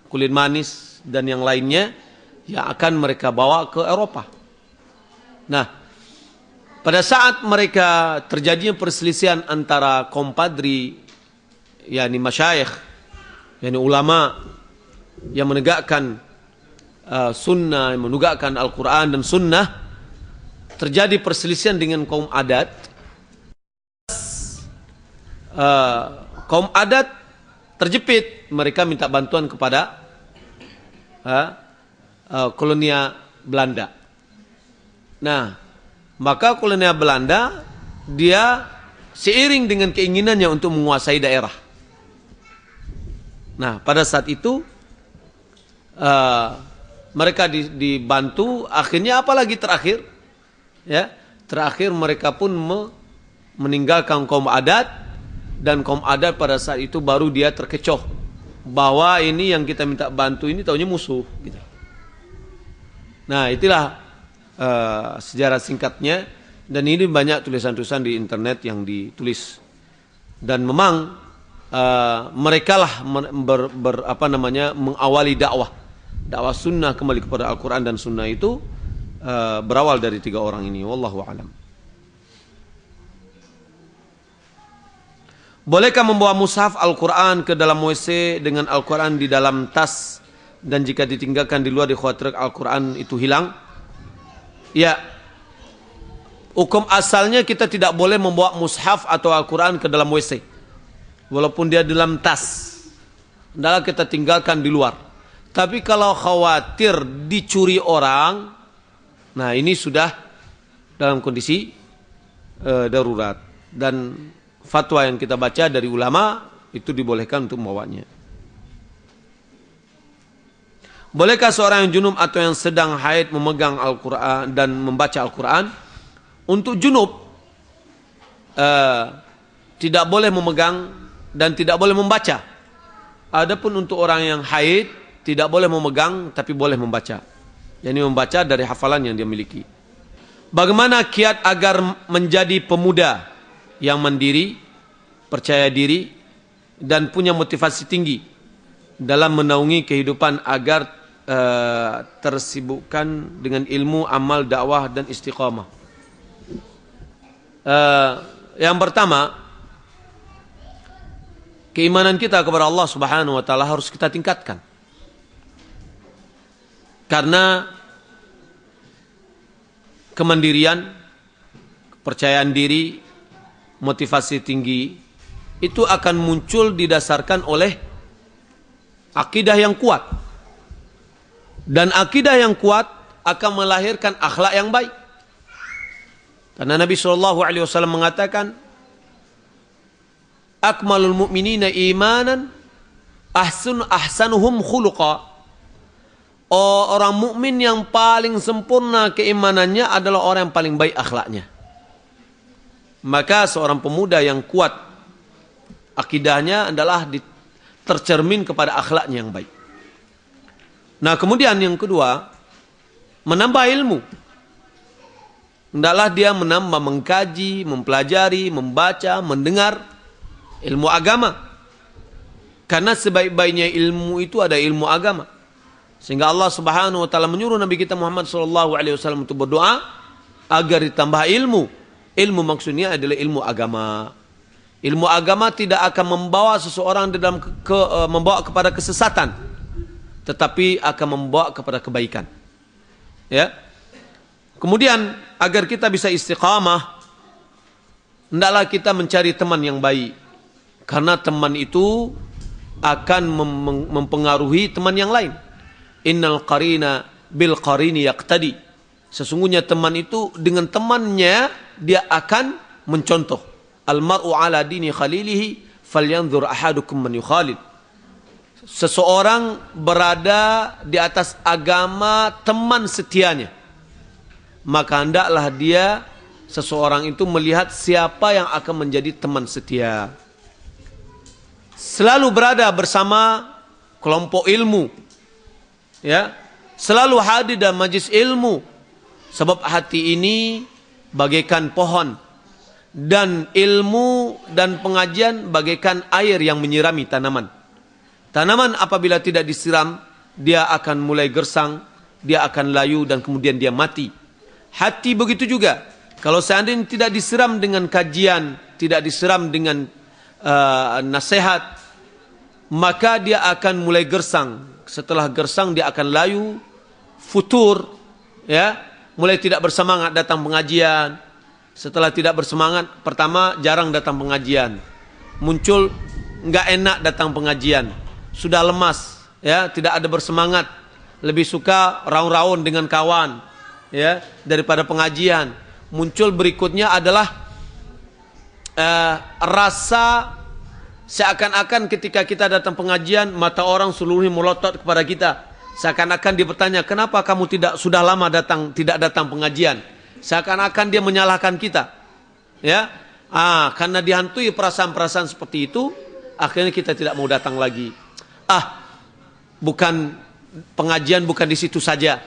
kulit manis dan yang lainnya yang akan mereka bawa ke Eropa. Nah, pada saat mereka terjadinya perselisihan antara kaum padri, yakni masyayikh, yakni ulama yang menegakkan sunnah, menegakkan Al-Quran dan sunnah, terjadi perselisihan dengan kaum adat. Kaum adat terjepit, mereka minta bantuan kepada kolonial Belanda. Nah, maka kolonial Belanda dia seiring dengan keinginannya untuk menguasai daerah. Nah, pada saat itu mereka dibantu, akhirnya apalagi terakhir, ya terakhir mereka pun meninggalkan kaum adat, dan kaum adat pada saat itu baru dia terkecoh bahwa ini yang kita minta bantu ini taunya musuh gitu. Nah, itulah sejarah singkatnya, dan ini banyak tulisan-tulisan di internet yang ditulis, dan memang mereka lah mengawali dakwah sunnah kembali kepada Al-Quran dan Sunnah itu berawal dari 3 orang ini. Wallahu a'lam. Bolehkah membawa mushaf Al-Quran ke dalam WC dengan Al-Quran di dalam tas, dan jika ditinggalkan di luar dikhawatirkan Al-Quran itu hilang? Ya, hukum asalnya kita tidak boleh membawa mushaf atau Al-Quran ke dalam WC walaupun dia dalam tas, hendaklah kita tinggalkan di luar. Tapi kalau khawatir dicuri orang, nah ini sudah dalam kondisi darurat, dan fatwa yang kita baca dari ulama itu dibolehkan untuk membawanya. Bolehkah seorang yang junub atau yang sedang haid memegang Al-Quran dan membaca Al-Quran? Untuk junub tidak boleh memegang dan tidak boleh membaca. Adapun untuk orang yang haid tidak boleh memegang tapi boleh membaca. Yani membaca dari hafalan yang dia miliki. Bagaimana kiat agar menjadi pemuda yang mandiri, percaya diri, dan punya motivasi tinggi dalam menaungi kehidupan agar tersibukkan dengan ilmu, amal, dakwah, dan istiqamah? Yang pertama, keimanan kita kepada Allah Subhanahu wa taala harus kita tingkatkan. Karena kemandirian, kepercayaan diri, motivasi tinggi itu akan muncul didasarkan oleh akidah yang kuat. Dan akidah yang kuat akan melahirkan akhlak yang baik. Karena Nabi SAW mengatakan, akmalul mu'minina imanan ahsanuhum khuluqa. Orang mukmin yang paling sempurna keimanannya adalah orang yang paling baik akhlaknya. Maka seorang pemuda yang kuat akidahnya adalah tercermin kepada akhlaknya yang baik. Nah, kemudian yang kedua, menambah ilmu. Hendaklah dia menambah mengkaji, mempelajari, membaca, mendengar ilmu agama. Karena sebaik-baiknya ilmu itu ada ilmu agama. Sehingga Allah Subhanahu wa taala menyuruh Nabi kita Muhammad sallallahu alaihi wasallam untuk berdoa agar ditambah ilmu. Ilmu maksudnya adalah ilmu agama. Ilmu agama tidak akan membawa seseorang dalam membawa kepada kesesatan, tetapi akan membawa kepada kebaikan. Ya. Kemudian agar kita bisa istiqamah, hendaklah kita mencari teman yang baik. Karena teman itu akan mempengaruhi teman yang lain. Innal qarina bil qarini yaqtadi. Sesungguhnya teman itu dengan temannya dia akan mencontoh. Al-mar'u ala dini khalilihi falyanzur ahadukum man yukhalil. Seseorang berada di atas agama teman setianya. Maka hendaklah dia seseorang itu melihat siapa yang akan menjadi teman setia. Selalu berada bersama kelompok ilmu. Ya, selalu hadir dalam majlis ilmu. Sebab hati ini bagaikan pohon, dan ilmu dan pengajian bagaikan air yang menyirami tanaman. Tanaman apabila tidak disiram, dia akan mulai gersang, dia akan layu dan kemudian dia mati. Hati begitu juga. Kalau seandainya tidak disiram dengan kajian, tidak disiram dengan nasihat, maka dia akan mulai gersang. Setelah gersang dia akan layu, futur, ya, mulai tidak bersemangat datang pengajian. Setelah tidak bersemangat, pertama jarang datang pengajian, muncul nggak enak datang pengajian, sudah lemas, ya, tidak ada bersemangat, lebih suka raun-raun dengan kawan, ya, daripada pengajian. Muncul berikutnya adalah rasa seakan-akan ketika kita datang pengajian mata orang seluruhnya melotot kepada kita. Seakan-akan dia bertanya, kenapa kamu sudah lama tidak datang pengajian? Seakan-akan dia menyalahkan kita. Ya. Karena dihantui perasaan-perasaan seperti itu, akhirnya kita tidak mau datang lagi. Bukan pengajian bukan di situ saja.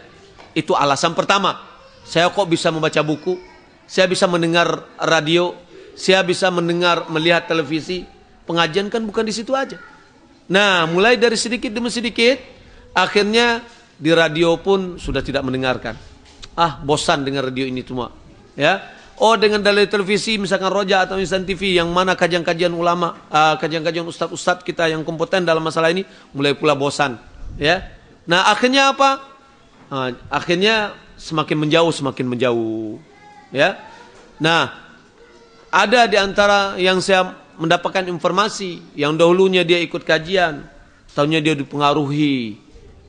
Itu alasan pertama. Saya kok bisa membaca buku, saya bisa mendengar radio, saya bisa melihat televisi. Pengajian kan bukan di situ aja. Nah, mulai dari sedikit demi sedikit, akhirnya di radio pun sudah tidak mendengarkan. Bosan dengan radio ini semua. Ya. Dengan dalil televisi, misalkan Roja atau Insan TV, yang mana kajian-kajian ulama, kajian-kajian ustadz-ustadz kita yang kompeten dalam masalah ini, mulai pula bosan. Ya. Nah, akhirnya apa? Akhirnya semakin menjauh. Ya. Nah, ada di antara yang saya mendapatkan informasi, yang dahulunya dia ikut kajian, tahunya dia dipengaruhi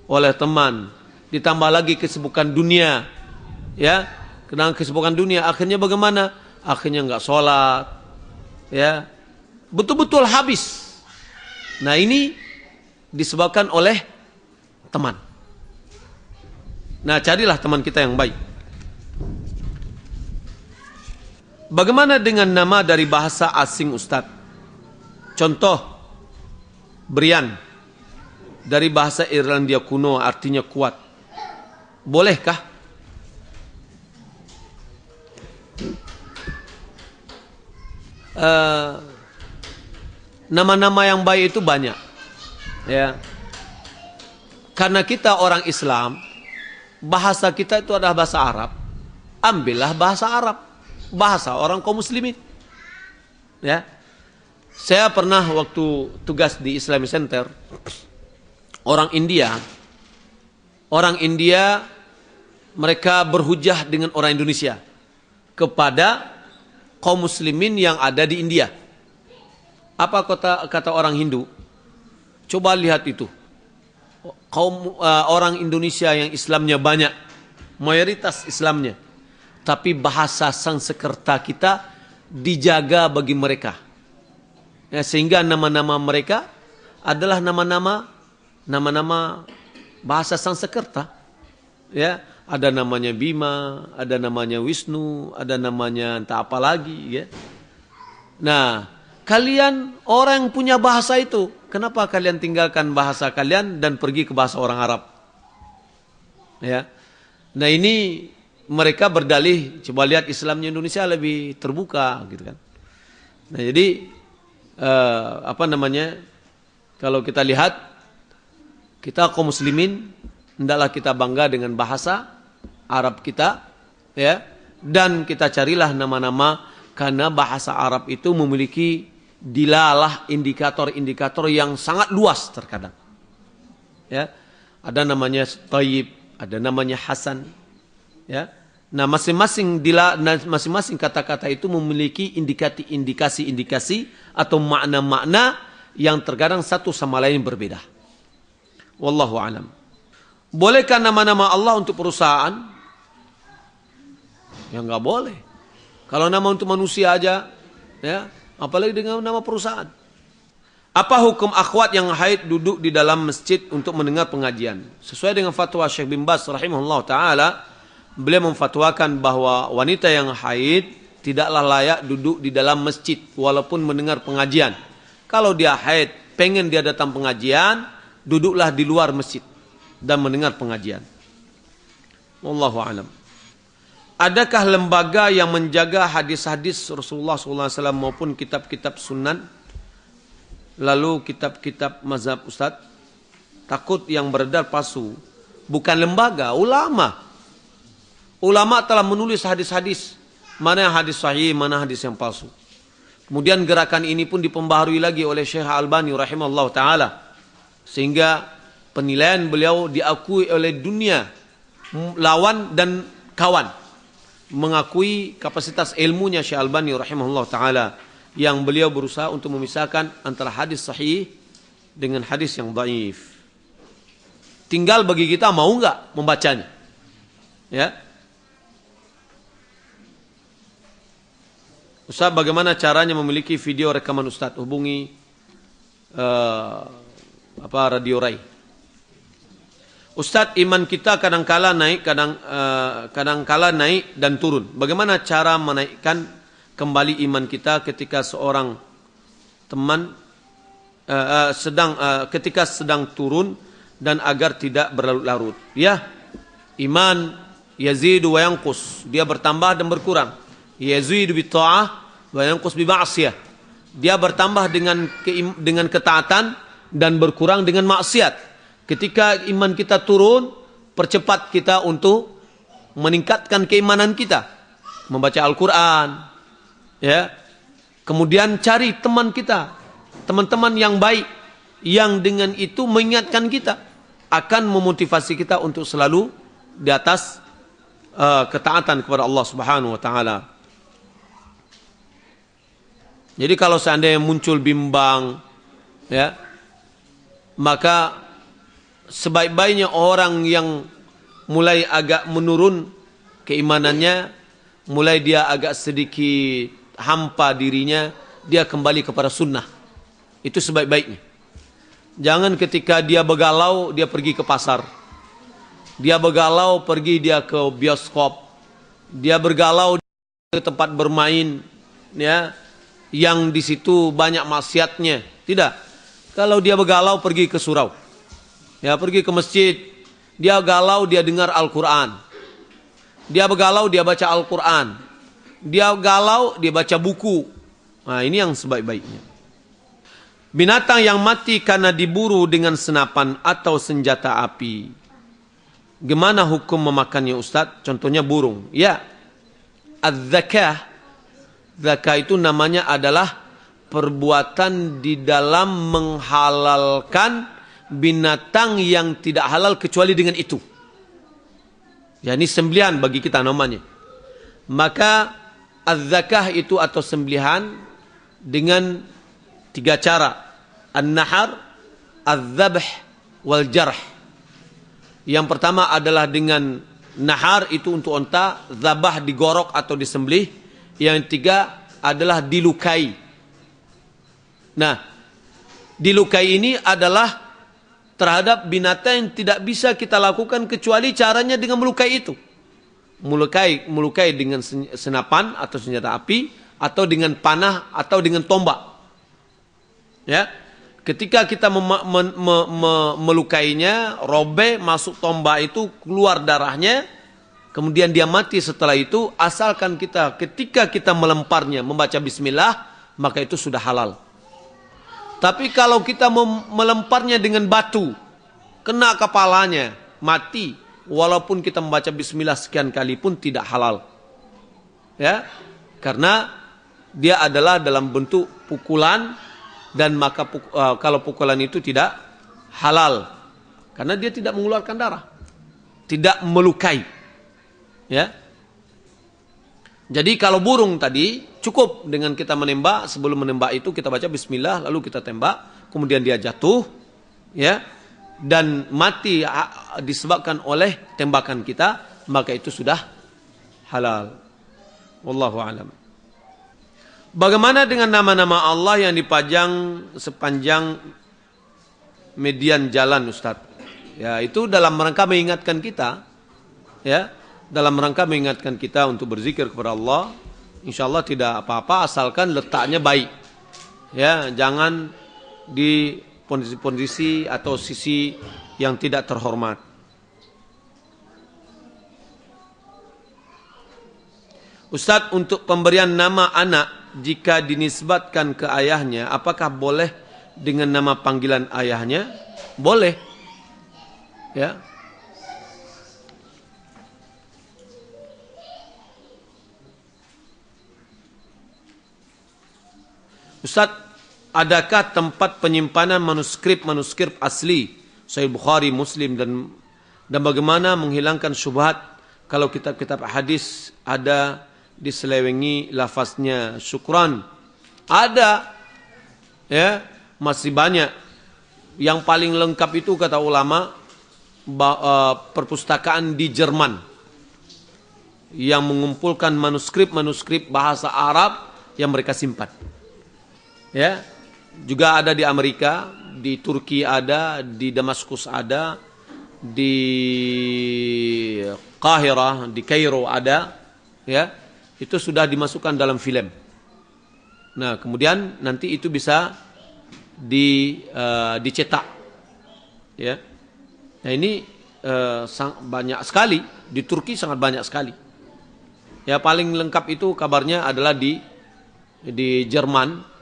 oleh teman, ditambah lagi kesibukan dunia, ya, karena kesibukan dunia, akhirnya bagaimana? Akhirnya nggak sholat, ya, betul-betul habis. Nah, ini disebabkan oleh teman. Nah, carilah teman kita yang baik. Bagaimana dengan nama dari bahasa asing, Ustadz? Contoh, Brian dari bahasa Irlandia kuno artinya kuat. Bolehkah? Nama-nama yang baik itu banyak. Ya. Karena kita orang Islam, bahasa kita itu adalah bahasa Arab. Ambillah bahasa Arab, bahasa orang kaum muslimin. Ya. Saya pernah waktu tugas di Islamic Center, orang India mereka berhujah dengan orang Indonesia kepada kaum muslimin yang ada di India. Apa kata orang Hindu? Coba lihat itu. Orang Indonesia yang Islamnya banyak, mayoritas Islamnya, tapi bahasa Sanskerta kita dijaga bagi mereka. Ya, sehingga nama-nama mereka adalah nama-nama bahasa Sanskerta. Ya, ada namanya Bima, ada namanya Wisnu, ada namanya entah apa lagi, ya. Nah, kalian orang yang punya bahasa itu, kenapa kalian tinggalkan bahasa kalian dan pergi ke bahasa orang Arab? Ya. Nah, ini mereka berdalih, coba lihat Islamnya Indonesia lebih terbuka gitu kan. Nah, jadi kalau kita lihat, kita kaum muslimin hendaklah kita bangga dengan bahasa Arab kita, ya. Dan kita carilah nama-nama, karena bahasa Arab itu memiliki dilalah indikator-indikator yang sangat luas terkadang. Ya. Ada namanya Thayyib, ada namanya Hasan, ya. Nah, masing-masing kata-kata itu memiliki indikasi-indikasi atau makna-makna yang terkadang satu sama lain berbeda. Wallahu alam. Bolehkah nama-nama Allah untuk perusahaan? Ya nggak boleh. Kalau nama untuk manusia aja, ya, apalagi dengan nama perusahaan. Apa hukum akhwat yang haid duduk di dalam masjid untuk mendengar pengajian? Sesuai dengan fatwa Syekh bin Baz rahimahullah ta'ala, beliau memfatwakan bahwa wanita yang haid tidaklah layak duduk di dalam masjid walaupun mendengar pengajian. Kalau dia haid, pengen dia datang pengajian, duduklah di luar masjid dan mendengar pengajian. Wallahu a'lam. Adakah lembaga yang menjaga hadis-hadis Rasulullah SAW maupun kitab-kitab sunan, lalu kitab-kitab mazhab Ustadz? Takut yang beredar palsu. Bukan lembaga, ulama. Ulama telah menulis hadis-hadis, mana yang hadis sahih, mana hadis yang palsu. Kemudian gerakan ini pun diperbaharui lagi oleh Syekh Albani rahimahullah ta'ala, sehingga penilaian beliau diakui oleh dunia, lawan dan kawan, mengakui kapasitas ilmunya Syekh Albani rahimahullah ta'ala, yang beliau berusaha untuk memisahkan antara hadis sahih dengan hadis yang dhaif. Tinggal bagi kita mau enggak membacanya, ya. Ustaz, bagaimana caranya memiliki video rekaman Ustaz? Hubungi Radio Rai. Ustaz, iman kita kadang-kala naik, kadang-kala naik dan turun. Bagaimana cara menaikkan kembali iman kita ketika seorang teman ketika sedang turun dan agar tidak berlarut-larut? Ya, iman yazidu wa yanqus, dia bertambah dan berkurang. Yazidu bi ta'ah wa yanqus bi ma'siyah. Dia bertambah dengan ketaatan dan berkurang dengan maksiat. Ketika iman kita turun, percepat kita untuk meningkatkan keimanan kita, membaca Al-Qur'an, ya. Kemudian cari teman kita, teman-teman yang baik, yang dengan itu mengingatkan kita, akan memotivasi kita untuk selalu di atas ketaatan kepada Allah Subhanahu wa taala. Jadi kalau seandainya muncul bimbang, ya, maka sebaik-baiknya orang yang mulai agak menurun keimanannya, mulai dia agak sedikit hampa dirinya, dia kembali kepada sunnah. Itu sebaik-baiknya. Jangan ketika dia begalau, dia pergi ke pasar. Dia begalau, pergi dia ke bioskop. Dia bergalau ke tempat bermain, ya, yang di situ banyak maksiatnya. Tidak. Kalau dia begalau, pergi ke surau, ya, pergi ke masjid. Dia galau, dia dengar Al-Quran. Dia begalau, dia baca Al-Quran. Dia galau, dia baca buku. Nah, ini yang sebaik-baiknya. Binatang yang mati karena diburu dengan senapan atau senjata api, gimana hukum memakannya Ustaz? Contohnya burung. Ya, az-zakah. Zakah itu namanya adalah perbuatan di dalam menghalalkan binatang yang tidak halal kecuali dengan itu. Ya, ini sembelihan bagi kita namanya. Maka az-zakah itu atau sembelihan dengan 3 cara. An-nahar, az-zabh, wal jarh. Yang pertama adalah dengan nahar, itu untuk unta, zabah digorok atau disembelih. Yang ketiga adalah dilukai. Nah, dilukai ini adalah terhadap binatang yang tidak bisa kita lakukan kecuali caranya dengan melukai itu. Melukai dengan senapan atau senjata api, atau dengan panah atau dengan tombak. Ya, ketika kita melukainya, robek, masuk tombak itu, keluar darahnya, kemudian dia mati setelah itu, asalkan kita ketika kita melemparnya membaca bismillah, maka itu sudah halal. Tapi kalau kita melemparnya dengan batu, kena kepalanya, mati walaupun kita membaca bismillah sekian kali pun tidak halal. Ya. Karena dia adalah dalam bentuk pukulan dan maka kalau pukulan itu tidak halal karena dia tidak mengeluarkan darah, tidak melukai. Ya. Jadi kalau burung tadi cukup dengan kita menembak, sebelum menembak itu kita baca bismillah lalu kita tembak, kemudian dia jatuh, ya, dan mati disebabkan oleh tembakan kita, maka itu sudah halal. Wallahu a'lam. Bagaimana dengan nama-nama Allah yang dipajang sepanjang median jalan, Ustaz? Ya, itu dalam rangka mengingatkan kita, ya, dalam rangka mengingatkan kita untuk berzikir kepada Allah. Insyaallah tidak apa-apa asalkan letaknya baik. Ya, jangan di posisi atau sisi yang tidak terhormat. Ustaz, untuk pemberian nama anak jika dinisbatkan ke ayahnya, apakah boleh dengan nama panggilan ayahnya? Boleh. Ya. Ustaz, adakah tempat penyimpanan manuskrip asli Sahih Bukhari, Muslim dan bagaimana menghilangkan syubhat kalau kitab-kitab hadis ada diselewengi lafaznya syukran? Ada, ya, masih banyak. Yang paling lengkap itu kata ulama perpustakaan di Jerman yang mengumpulkan manuskrip bahasa Arab yang mereka simpan. Ya, juga ada di Amerika, di Turki ada, di Damaskus ada, di Kahirah, di Kairo ada, ya. Itu sudah dimasukkan dalam film. Nah, kemudian nanti itu bisa dicetak. Ya. Nah, ini banyak sekali, di Turki sangat banyak sekali. Ya, paling lengkap itu kabarnya adalah di Jerman.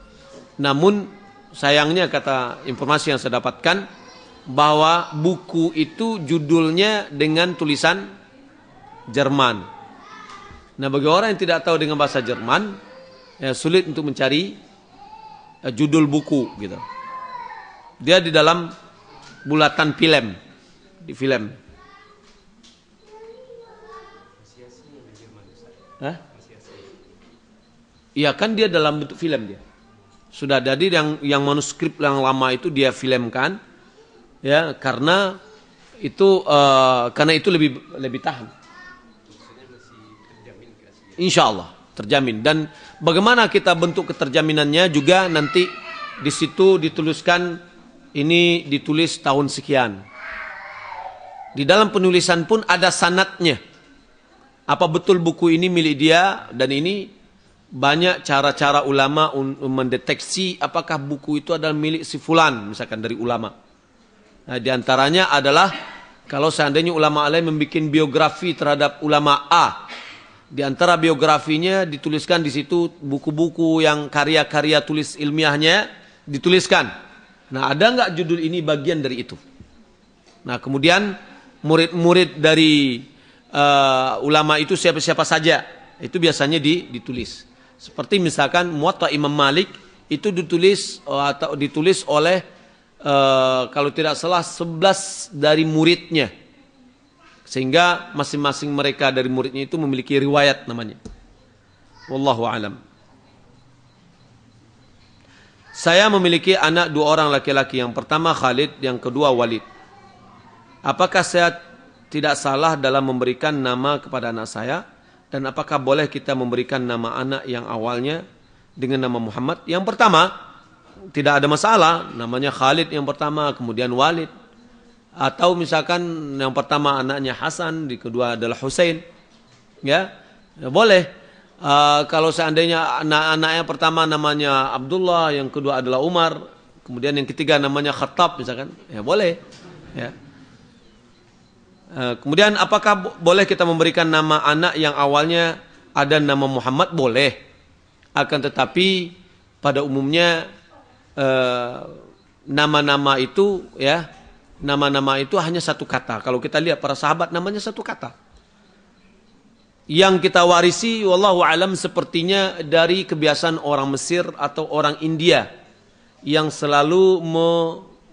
Namun sayangnya kata informasi yang saya dapatkan bahwa buku itu judulnya dengan tulisan Jerman. Nah, bagi orang yang tidak tahu dengan bahasa Jerman, ya, sulit untuk mencari judul buku gitu. Dia di dalam bulatan film, di film. Hah? Iya, kan dia dalam bentuk film dia. Sudah jadi yang manuskrip yang lama itu dia filmkan, ya, karena itu lebih tahan. Insya Allah terjamin. Dan bagaimana kita bentuk keterjaminannya juga nanti di situ dituliskan ini ditulis tahun sekian. Di dalam penulisan pun ada sanadnya. Apa betul buku ini milik dia, dan ini banyak cara-cara ulama untuk mendeteksi apakah buku itu adalah milik si fulan, misalkan dari ulama. Nah, di antaranya adalah kalau seandainya ulama lain membuat biografi terhadap ulama A, di antara biografinya dituliskan di situ buku-buku yang karya-karya tulis ilmiahnya dituliskan. Nah, ada nggak judul ini bagian dari itu? Nah, kemudian murid-murid dari ulama itu siapa-siapa saja, itu biasanya ditulis. Seperti misalkan Muwatta Imam Malik itu ditulis oleh kalau tidak salah 11 dari muridnya. Sehingga masing-masing mereka dari muridnya itu memiliki riwayat namanya. Wallahu a'lam. Saya memiliki anak 2 orang laki-laki. Yang pertama Khalid, yang kedua Walid. Apakah saya tidak salah dalam memberikan nama kepada anak saya? Dan apakah boleh kita memberikan nama anak yang awalnya dengan nama Muhammad? Yang pertama, tidak ada masalah. Namanya Khalid yang pertama, kemudian Walid. Atau misalkan yang pertama anaknya Hasan, di kedua adalah Husain, ya boleh. Kalau seandainya anak-anaknya pertama namanya Abdullah, yang kedua adalah Umar, kemudian yang ketiga namanya Khattab, misalkan, ya boleh. Ya. Kemudian apakah boleh kita memberikan nama anak yang awalnya ada nama Muhammad? Boleh. Akan tetapi pada umumnya nama-nama itu, ya, nama-nama itu hanya satu kata. Kalau kita lihat para sahabat namanya satu kata. Yang kita warisi wallahu alam sepertinya dari kebiasaan orang Mesir atau orang India yang selalu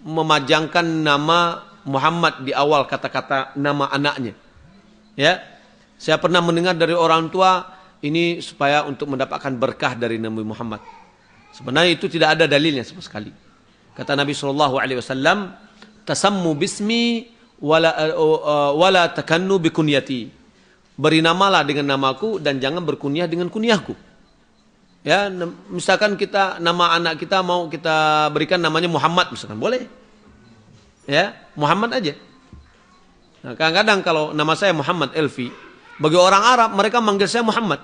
memajangkan nama Muhammad di awal kata-kata nama anaknya. Ya. Saya pernah mendengar dari orang tua ini supaya untuk mendapatkan berkah dari Nabi Muhammad. Sebenarnya itu tidak ada dalilnya sama sekali. Kata Nabi SAW, tasammu bismi wala takannu bikunyati. Beri namalah dengan namaku dan jangan berkunyah dengan kunyahku. Ya, misalkan kita nama anak kita mau kita berikan namanya Muhammad misalkan, boleh. Ya, Muhammad aja. Nah, kadang-kadang kalau nama saya Muhammad Elfi, bagi orang Arab mereka manggil saya Muhammad.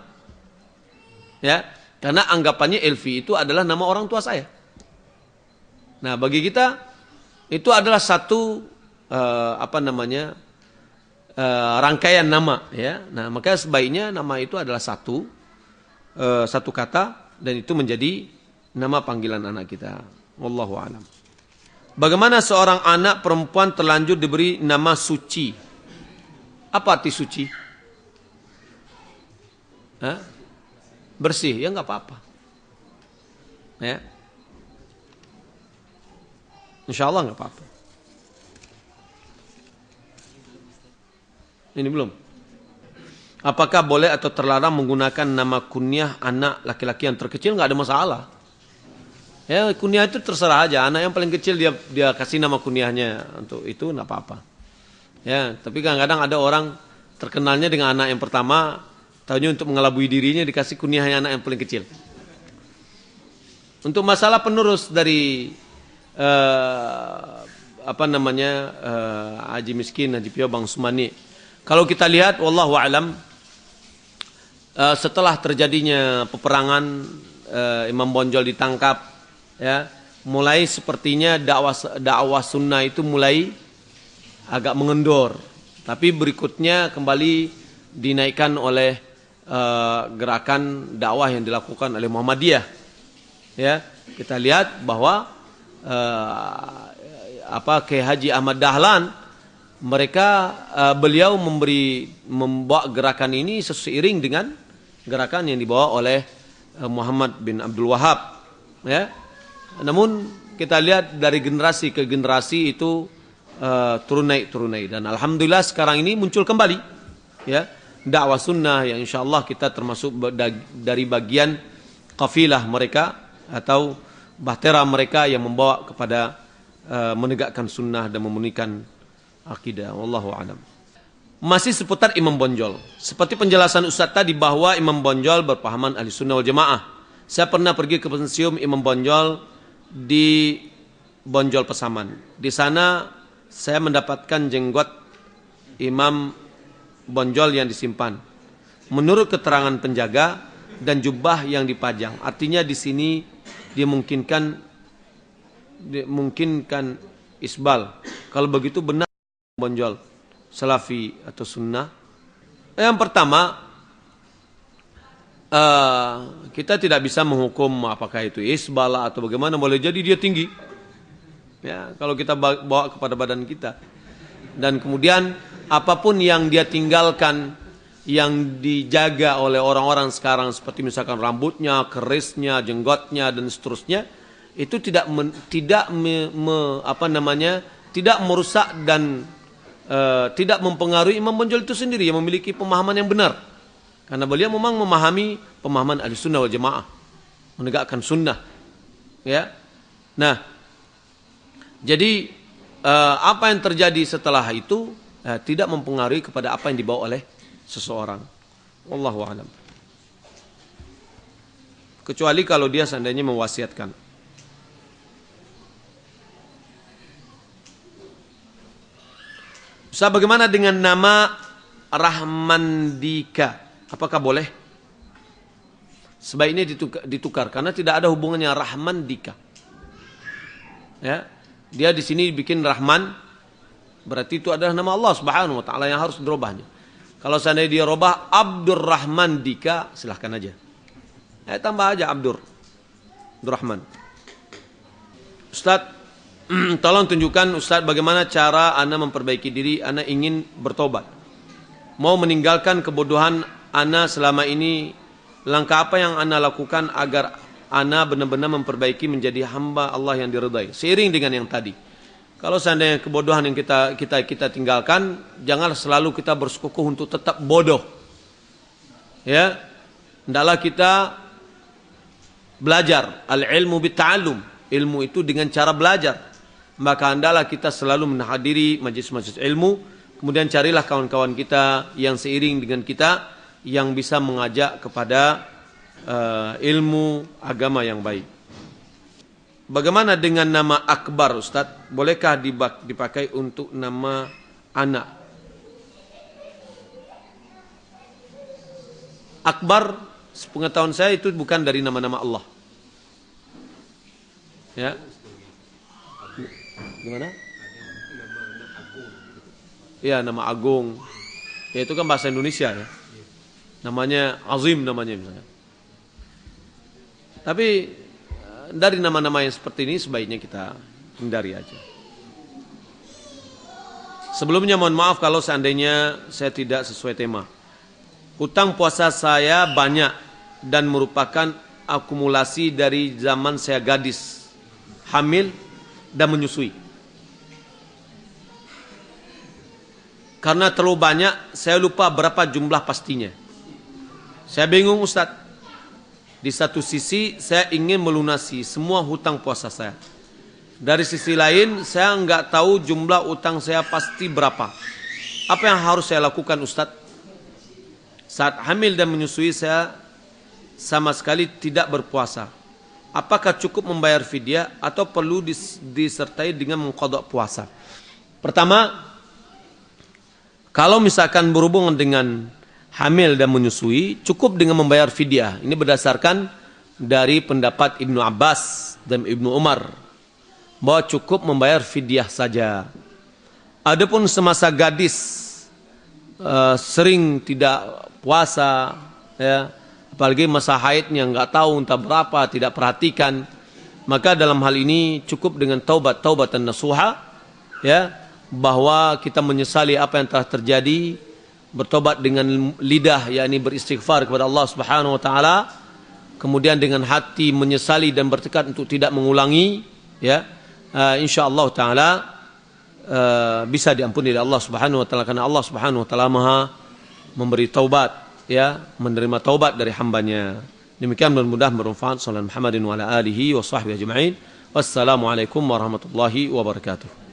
Ya, karena anggapannya Elfi itu adalah nama orang tua saya. Nah, bagi kita itu adalah satu rangkaian nama, ya. Nah, maka sebaiknya nama itu adalah satu kata dan itu menjadi nama panggilan anak kita. Wallahu a'lam. Bagaimana seorang anak perempuan terlanjur diberi nama suci? Apa arti suci? Hah? Bersih, ya nggak apa-apa. Ya. Insya Allah nggak apa-apa. Ini belum. Apakah boleh atau terlarang menggunakan nama kunyah anak laki-laki yang terkecil? Nggak ada masalah. Ya, kunyah itu terserah aja. Anak yang paling kecil dia kasih nama kunyahnya untuk itu nggak apa-apa. Ya, tapi kadang-kadang ada orang terkenalnya dengan anak yang pertama, tahunya untuk mengelabui dirinya dikasih kunyahnya anak yang paling kecil. Untuk masalah penerus dari Haji Miskin, Haji Pio Bang Sumani. Kalau kita lihat, wallahu alam, setelah terjadinya peperangan, Imam Bonjol ditangkap, ya, mulai sepertinya dakwah sunnah itu mulai agak mengendor. Tapi berikutnya kembali dinaikkan oleh gerakan dakwah yang dilakukan oleh Muhammadiyah. Ya, kita lihat bahwa Kiai Haji Ahmad Dahlan, beliau membawa gerakan ini seiring dengan gerakan yang dibawa oleh Muhammad bin Abdul Wahab. Ya, namun kita lihat dari generasi ke generasi itu turun naik dan alhamdulillah sekarang ini muncul kembali, ya, dakwah sunnah yang insyaallah kita termasuk dari bagian kafilah mereka atau bahtera mereka yang membawa kepada menegakkan sunnah dan memunikan akidah. Wallahu a'lam. Masih seputar Imam Bonjol. Seperti penjelasan Ustaz tadi bahwa Imam Bonjol berpahaman ahli sunnah wal jamaah. Saya pernah pergi ke museum Imam Bonjol di Bonjol Pesaman. Di sana saya mendapatkan jenggot Imam Bonjol yang disimpan. Menurut keterangan penjaga dan jubah yang dipajang. Artinya di sini dimungkinkan isbal. Kalau begitu benar Bonjol salafi atau sunnah. Yang pertama, kita tidak bisa menghukum apakah itu isbal atau bagaimana. Boleh jadi dia tinggi, ya, kalau kita bawa kepada badan kita. Dan kemudian apapun yang dia tinggalkan, yang dijaga oleh orang-orang sekarang seperti misalkan rambutnya, kerisnya, jenggotnya dan seterusnya, itu tidak merusak dan tidak mempengaruhi Imam Bonjol itu sendiri yang memiliki pemahaman yang benar. Karena beliau memang memahami pemahaman Ahlussunnah wal Jamaah, menegakkan sunnah. Ya. Nah, jadi apa yang terjadi setelah itu tidak mempengaruhi kepada apa yang dibawa oleh seseorang. Wallahu a'lam. Kecuali kalau dia seandainya mewasiatkan. Ustaz, bagaimana dengan nama Rahmandika? Apakah boleh? Sebaiknya ditukar karena tidak ada hubungannya Rahmandika. Ya, dia di sini bikin Rahman, berarti itu adalah nama Allah Subhanahu wa taala yang harus dirubahnya. Kalau seandainya dia robah Abdurrahman Dika, silahkan aja. Tambah aja Abdurrahman. Ustaz, Tolong tunjukkan Ustaz bagaimana cara ana memperbaiki diri, ana ingin bertobat. Mau meninggalkan kebodohan ana selama ini, langkah apa yang ana lakukan agar ana benar-benar memperbaiki menjadi hamba Allah yang diridai. Seiring dengan yang tadi. Kalau seandainya kebodohan yang kita tinggalkan, jangan selalu kita bersekukuh untuk tetap bodoh. Ya. Hendaklah kita belajar, al-ilmu bitta'allum. Ilmu itu dengan cara belajar. Maka hendaklah kita selalu menghadiri majlis-majlis ilmu, kemudian carilah kawan-kawan kita yang seiring dengan kita yang bisa mengajak kepada ilmu agama yang baik. Bagaimana dengan nama Akbar, Ustaz? Bolehkah dipakai untuk nama anak? Akbar, sepengetahuan saya itu bukan dari nama-nama Allah. Ya. Gimana? Ya, nama agung. Ya, itu kan bahasa Indonesia ya. Namanya Azim namanya misalnya. Tapi dari nama-nama yang seperti ini sebaiknya kita hindari aja. Sebelumnya mohon maaf kalau seandainya saya tidak sesuai tema. Hutang puasa saya banyak dan merupakan akumulasi dari zaman saya gadis, hamil dan menyusui. Karena terlalu banyak, saya lupa berapa jumlah pastinya. Saya bingung Ustaz. Di satu sisi, saya ingin melunasi semua hutang puasa saya. Dari sisi lain, saya enggak tahu jumlah hutang saya pasti berapa. Apa yang harus saya lakukan Ustaz? Saat hamil dan menyusui saya sama sekali tidak berpuasa. Apakah cukup membayar fidyah atau perlu disertai dengan mengqadha puasa? Pertama, kalau misalkan berhubungan dengan hamil dan menyusui, cukup dengan membayar fidyah. Ini berdasarkan dari pendapat Ibnu Abbas dan Ibnu Umar, bahwa cukup membayar fidyah saja. Adapun semasa gadis sering tidak puasa, ya, apalagi masa haidnya nggak tahu entah berapa, tidak perhatikan, maka dalam hal ini cukup dengan taubatan nasuha, ya, bahwa kita menyesali apa yang telah terjadi, bertobat dengan lidah, yakni beristighfar kepada Allah Subhanahu wa taala, kemudian dengan hati menyesali dan bertekad untuk tidak mengulangi, ya, insyaallah taala bisa diampuni oleh Allah Subhanahu wa taala, karena Allah Subhanahu wa taala Maha memberi taubat, ya, menerima taubat dari hambanya. Demikian, mudah-mudahan bermanfaat. Sallallahu Muhammadin wa ala alihi wa sahbihi ajma'in. Wassalamualaikum warahmatullahi wabarakatuh.